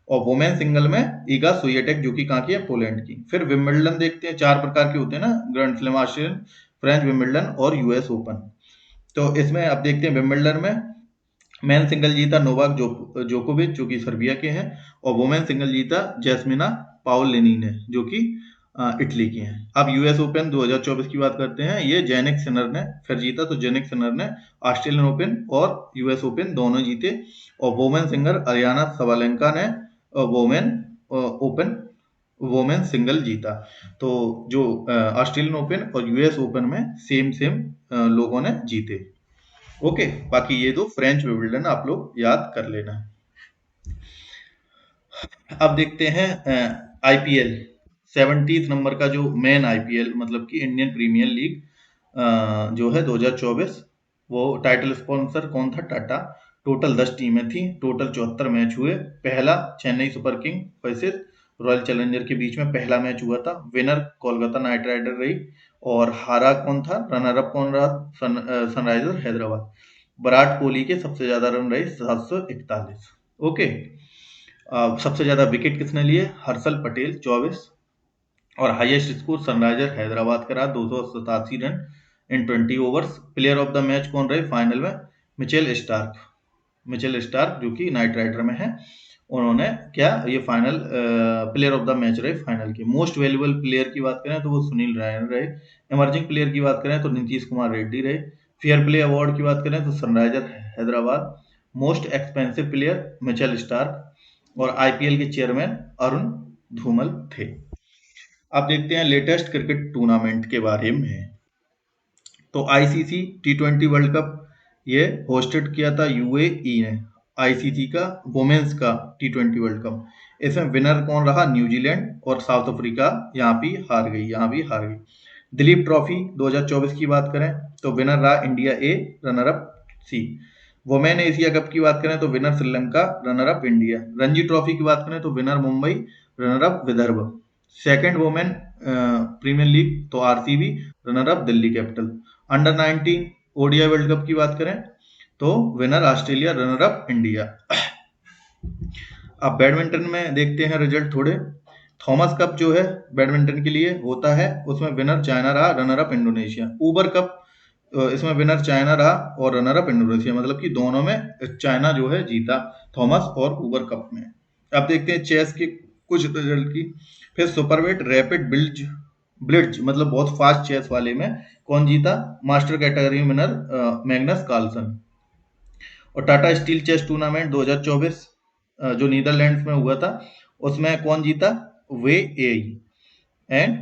और वुमेन सिंगल में ईगा स्विएटेक जो कि कहाँ की है? पोलैंड की। फिर विंबलडन देखते हैं, 4 प्रकार के होते हैं ना grand slam, Australian, French, Wimbledon और यूएस ओपन। तो इसमें अब देखते हैं विंबलडन में मेन सिंगल जीता नोवाक जोकोविच जो कि सर्बिया के हैं। और वुमेन सिंगल जीता जैस्मिना पाओलिनी ने जो कि इटली की हैं। अब यूएस ओपन 2024 की बात करते हैं। ये जेनिक सिनर ने फिर जीता। तो जेनिक सिनर ने ऑस्ट्रेलियन ओपन और यूएस ओपन दोनों जीते। और वुमेन सिंगर अरियाना सबालेंका ने वुमेन ओपन वुमेन सिंगल जीता। तो जो ऑस्ट्रेलियन ओपन और यूएस ओपन में सेम सेम लोगों ने जीते। ओके, बाकी ये दो फ्रेंच विंबलडन आप लोग याद कर लेना। अब देखते हैं आईपीएल 70 नंबर का जो मेन आईपीएल मतलब कि इंडियन प्रीमियर लीग जो है 2024, वो टाइटल स्पॉन्सर कौन था? टाटा। टोटल 10 टीमें थी, टोटल 74 मैच हुए। पहला Chennai super king versus royal challenger के बीच में पहला मैच हुआ था। विनर कोलकाता नाइट राइडर रही। और हारा कौन था? रनर अप कौन रहा? सनराइजर हैदराबाद। विराट कोहली के सबसे ज्यादा रन रहे 741। ओके। सबसे ज्यादा विकेट किसने लिए? हर्षल पटेल 24। और हाईएस्ट स्कोर सनराइजर हैदराबाद का रहा 287 run in 20 overs. Player of the match कौन रहे फाइनल में? मिचेल स्टार्क जो कि नाइट राइडर में है। उन्होंने क्या ये final player of the match रहे फाइनल के। मोस्ट वैल्यूएबल प्लेयर की बात करें तो वो सुनील रायन रहे। इमर्जिंग प्लेयर की बात करें तो नीतीश कुमार रेड्डी रहे। फेयर प्ले अवार्ड की बात करें तो Sunriser Hyderabad. Most expensive player Mitchell Starc. और आईपीएल के चेयरमैन अरुण धूमल थे। अब देखते हैं लेटेस्ट क्रिकेट टूर्नामेंट के बारे में। तो आईसीसी टी20 वर्ल्ड कप ये होस्टेड किया था यूएई ने, आईसीसी का वुमेन्स का टी20 वर्ल्ड कप। इसमें विनर कौन रहा? न्यूजीलैंड। और साउथ अफ्रीका यहाँ भी हार गई। दिलीप ट्रॉफी 2024 की बात करें तो विनर रहा India A, runner up C. Women Asia cup की बात करें तो winner Sri Lanka, runner up India. Ranji trophy की बात करें तो winner Mumbai, runner up Vidarbha. Second women premier league तो RCB, runner up Delhi capital. Under 19 ODI world cup की बात करें तो winner Australia, runner up India. अब बैडमिंटन में देखते हैं रिजल्ट थोड़े। थॉमस कप जो है बैडमिंटन के लिए होता है, उसमें विनर चाइना रहा, runner up Indonesia. Uber cup इसमें विनर चाइना रहा और रनर अप इंडोनेशिया, मतलब कि दोनों में चाइना जो है जीता, थॉमस और ऊबर कप में। अब देखते हैं चेस के कुछ रिजल्ट की। फिर सुपरवेट रैपिड ब्लिट्ज मतलब बहुत फास्ट चेस वाले में कौन जीता? मास्टर कैटेगरी में विनर मैग्नस कार्लसन। और टाटा स्टील चेस टूर्नामेंट 2024 जो नीदरलैंड्स में हुआ था, उसमें कौन जीता? वे एई। And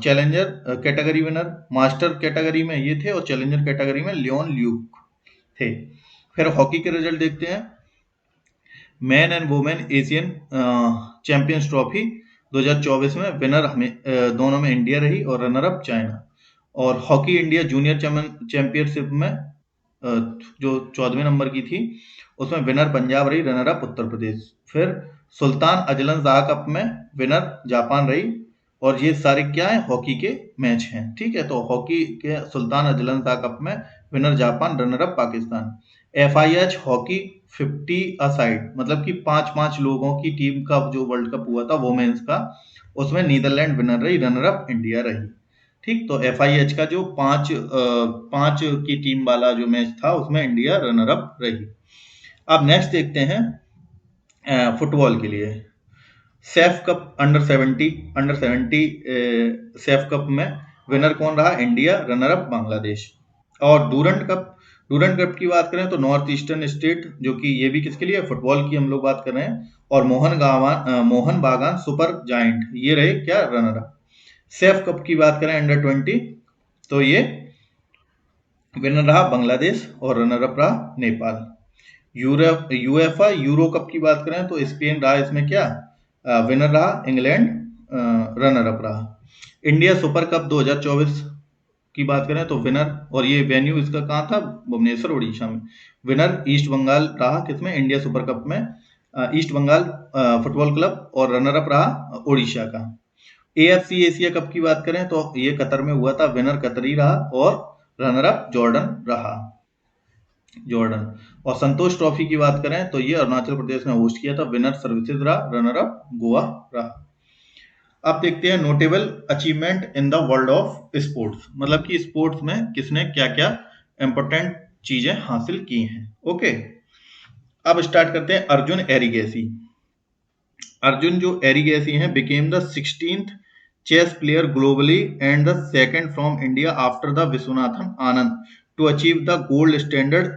challenger category winner master category में ये थे और चैलेंजर कैटेगरी में लियोन ल्यूक थे। फिर हॉकी के रिजल्ट देखते हैं। Man and women Asian champions trophy 2024 में विनर दोनों में इंडिया रही और रनर अप चाइना। और हॉकी इंडिया जूनियर चैंपियनशिप में जो 14वें नंबर की थी, उसमें विनर पंजाब रही, रनर अप उत्तर प्रदेश। फिर सुल्तान अजलन शाह कप में विनर जापान रही। और ये सारे क्या है? हॉकी के मैच हैं। ठीक है, तो हॉकी के सुल्तान अजलन शाह कप में winner Japan, runner up Pakistan. FIH hockey 50 aside मतलब कि 5-5 लोगों की टीम का जो वर्ल्ड कप हुआ था वोमेन्स का, उसमें नीदरलैंड विनर रही, रनर अप इंडिया रही। ठीक, तो FIH का जो 5 की टीम वाला जो मैच था उसमें इंडिया रनर अप रही। अब नेक्स्ट देखते हैं फुटबॉल के लिए safe cup under 70 safe cup में विनर कौन रहा? इंडिया। Runner up Bangladesh. और डूरंड कप की बात करें तो नॉर्थ ईस्टर्न स्टेट, जो कि ये भी किसके लिए? फुटबॉल की हम लोग बात कर रहे हैं। और मोहन बागान सुपर जायंट ये रहे क्या? Runner up. सेफ कप की बात करें अंडर 20 तो ये विनर रहा बांग्लादेश और रनर अप रहा नेपाल। यूएफए यूरो कप की बात करें तो स्पेन रहा इसमें क्या? विनर रहा इंग्लैंड, रनर अप रहा। इंडिया सुपर कप 2024 की बात करें तो विनर, और ये वेन्यू इसका कहाँ था? भुवनेश्वर उड़ीसा में। विनर ईस्ट बंगाल रहा किसमें? इंडिया सुपर कप में ईस्ट बंगाल फुटबॉल क्लब, और रनर अप रहा उड़ीसा का। एएफसी एशिया कप की बात करें तो ये कतर में हुआ था। विनर कतरी रहा और रनर अप जॉर्डन रहा। जॉर्डन। और संतोष ट्रॉफी की बात करें तो ये अरुणाचल प्रदेश ने होस्ट किया था। विनर सर्विसेज रहा, रनर अप गोवा रहा। अब देखते हैं notable achievement in the world of sports, मतलब कि स्पोर्ट्स में किसने क्या क्या इंपॉर्टेंट चीजें हासिल की हैं। ओके, अब स्टार्ट करते हैं अर्जुन एरिगेसी। अर्जुन जो एरिगेसी हैं became the 16th chess player globally and the second from India after the Viswanathan Anand to achieve the gold standard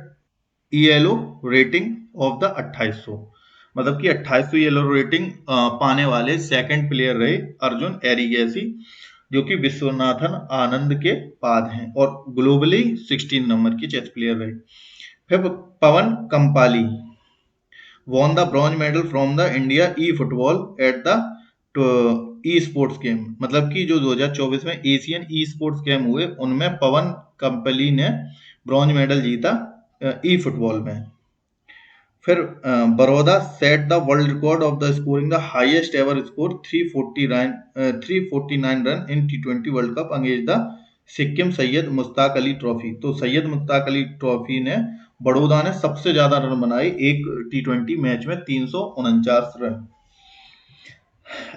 ELO rating of the 2800, मतलब कि 2800 ईएलओ रेटिंग पाने वाले सेकंड प्लेयर रहे अर्जुन एरिगेसी, जो कि विश्वनाथन आनंद के बाद हैं, और ग्लोबली 16 नंबर की चेस प्लेयर रहे। फिर पवन कंपाली won the bronze medal from the India e-football at the e sports game, मतलब कि जो 2024 में एशियन ई स्पोर्ट्स गेम हुए उनमें पवन कंपली ने ब्रॉन्ज मेडल जीता ई फुटबॉल में। फिर Baroda set the world record of the scoring the highest ever score 349 run in T20 world cup against the Sikkim Syed Mushtaq Ali trophy. तो सैयद मुश्ताक अली ट्रॉफी ने बड़ौदा ने सबसे ज्यादा रन बनाए एक T20 मैच में, 349 रन।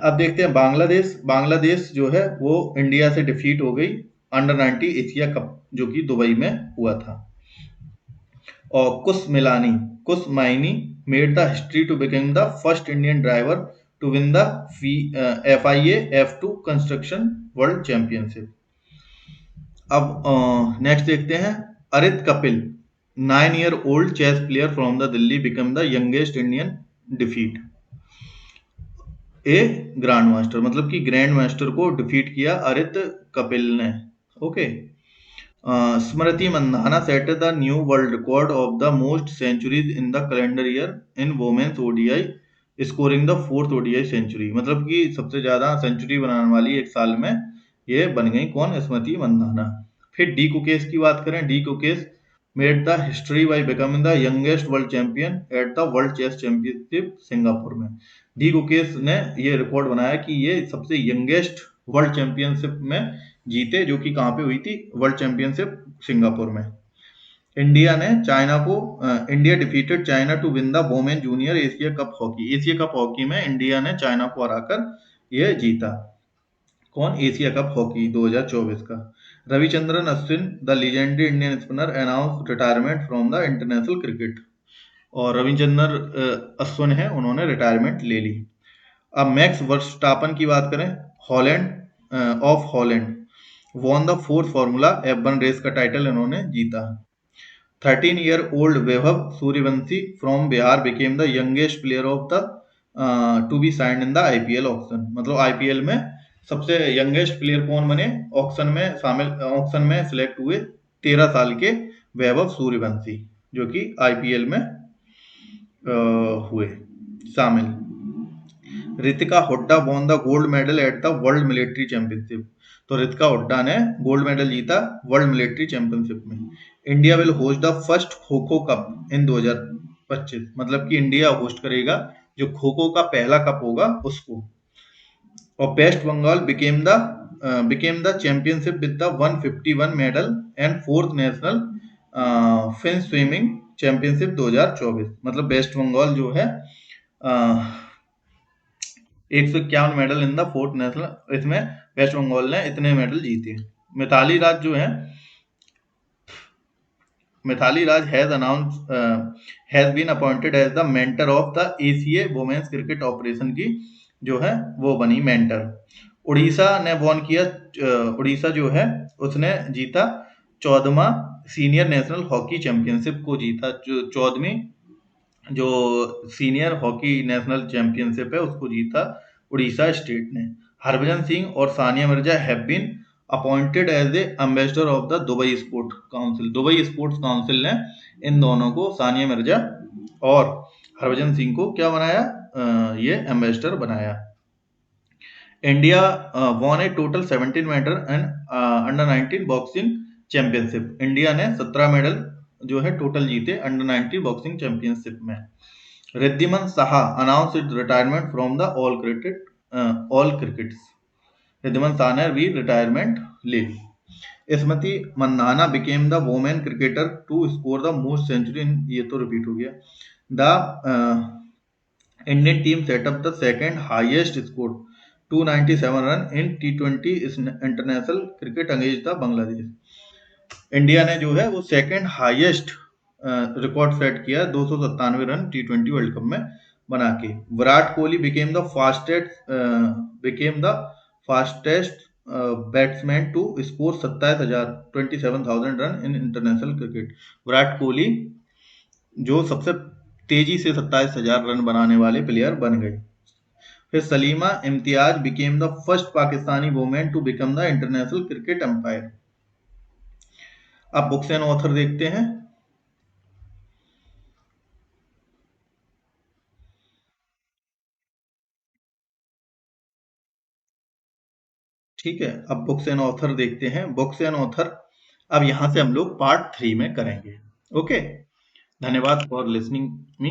अब देखते हैं बांग्लादेश जो है वो इंडिया से डिफीट हो गई अंडर 90 एशिया कप, जो कि दुबई में हुआ था। और कुसमाइनी made the history to become the first Indian driver to win the FIA F2 construction world championship. अब नेक्स्ट देखते हैं अरित Kapil 9 year old chess player from the Delhi become the youngest Indian defeat A grand master, मतलब कि grand master को defeat किया अरित कपिल ने। Okay, Smriti Mandhana set the new world record of the most centuries in the calendar year in women's ODI, scoring the 4th ODI century, मतलब कि सबसे ज्यादा सेंचुरी बनाने वाली एक साल में ये बन गई कौन? स्मृति मंधाना। फिर डी कुकेश की बात करें, D Gukesh made the history by becoming the youngest world champion at the world chess championship Singapore में। डी कुकेश ने ये रिकॉर्ड बनाया कि ये सबसे यंगेस्ट वर्ल्ड चैंपियनशिप में जीते, जो कि कहाँ पे हुई थी? वर्ल्ड चैंपियनशिप सिंगापुर में। India defeated China to win the women junior Asia Cup hockey. Asia Cup hockey में इंडिया ने चाइना को हराकर ये जीता। कौन? एशिया कप हॉकी 2024 का। Ravichandran Ashwin the legendary Indian spinner announce retirement from the international cricket, और रविचंद्रन अश्विन है, उन्होंने रिटायरमेंट ले ली। अब मैक्स वर्स्टापन की बात करें, Holland won the 4th formula F1 race का टाइटल इन्होंने जीता। 13 year old Vaibhav Suryavanshi from Bihar became the youngest player of the to be signed in the IPL auction, मतलब IPL में सबसे यंगेस्ट प्लेयर कौन बने? ऑक्शन में सिलेक्ट हुए 13 साल के वैभव सूर्यवंशी, जो कि IPL में हुए शामिल। Ritika Hooda won the gold medal at the world military championship, तो रितिका हुड्डा ने गोल्ड मेडल जीता वर्ल्ड मिलिट्री चैंपियनशिप में। India will host the first kho kho cup इन 2025, मतलब कि इंडिया होस्ट करेगा जो खो खो का पहला कप होगा उसको। और west Bengal became the championship with the 151 medal and 4th national fin swimming championship 2024, मतलब वेस्ट बंगाल जो है 151 medal in the 4th national, इसमें वेस्ट बंगाल ने इतने मेडल जीते। मिताली राज जो है Mithali Raj has been appointed as the mentor of the ACA women's cricket operation की जो है वो बनी मेंटर। उड़ीसा ने वॉन किया, उड़ीसा जो है उसने जीता 14वां सीनियर नेशनल हॉकी चैंपियनशिप को जीता। जो 14वीं जो सीनियर हॉकी नेशनल चैंपियनशिप है उसको जीता उड़ीसा स्टेट ने। हरभजन सिंह और Sania Mirza have been appointed as a ambassador of the Dubai Sport Council. Dubai Sports Council ने इन दोनों को, सानिया मिर्जा और हरभजन सिंह को क्या बनाया, ये एम्बेसडर बनाया। India won A total 17 medal and under 19 boxing championship. India ने 17 मेडल जो है टोटल जीते अंडर 19 बॉक्सिंग चैंपियनशिप में। Wriddhiman Saha announce it retirement from the all crickets. Wriddhiman Saha ने भी रिटायरमेंट ले ली। Smriti Mandhana became the women cricketer to score the most century in, ये तो रिपीट हो गया। The Indian team set up the second highest score 297 run in T20 international cricket against the Bangladesh. India ने जो है वो सेकंड हाईएस्ट रिकॉर्ड सेट किया 297 run T20 world cup में बना के। Virat Kohli became the fastest batsman to score 27,000 run in international cricket. Virat Kohli जो सबसे तेजी से 27,000 रन बनाने वाले प्लेयर बन गए। फिर Saleema Imtiaz became the first Pakistani women to become the international cricket umpire. अब बुक्स एंड ऑथर देखते हैं। ठीक है, अब बुक्स एंड ऑथर देखते हैं। बुक्स एंड ऑथर अब यहां से हम लोग पार्ट 3 में करेंगे। ओके, धन्यवाद फॉर लिसनिंग मी।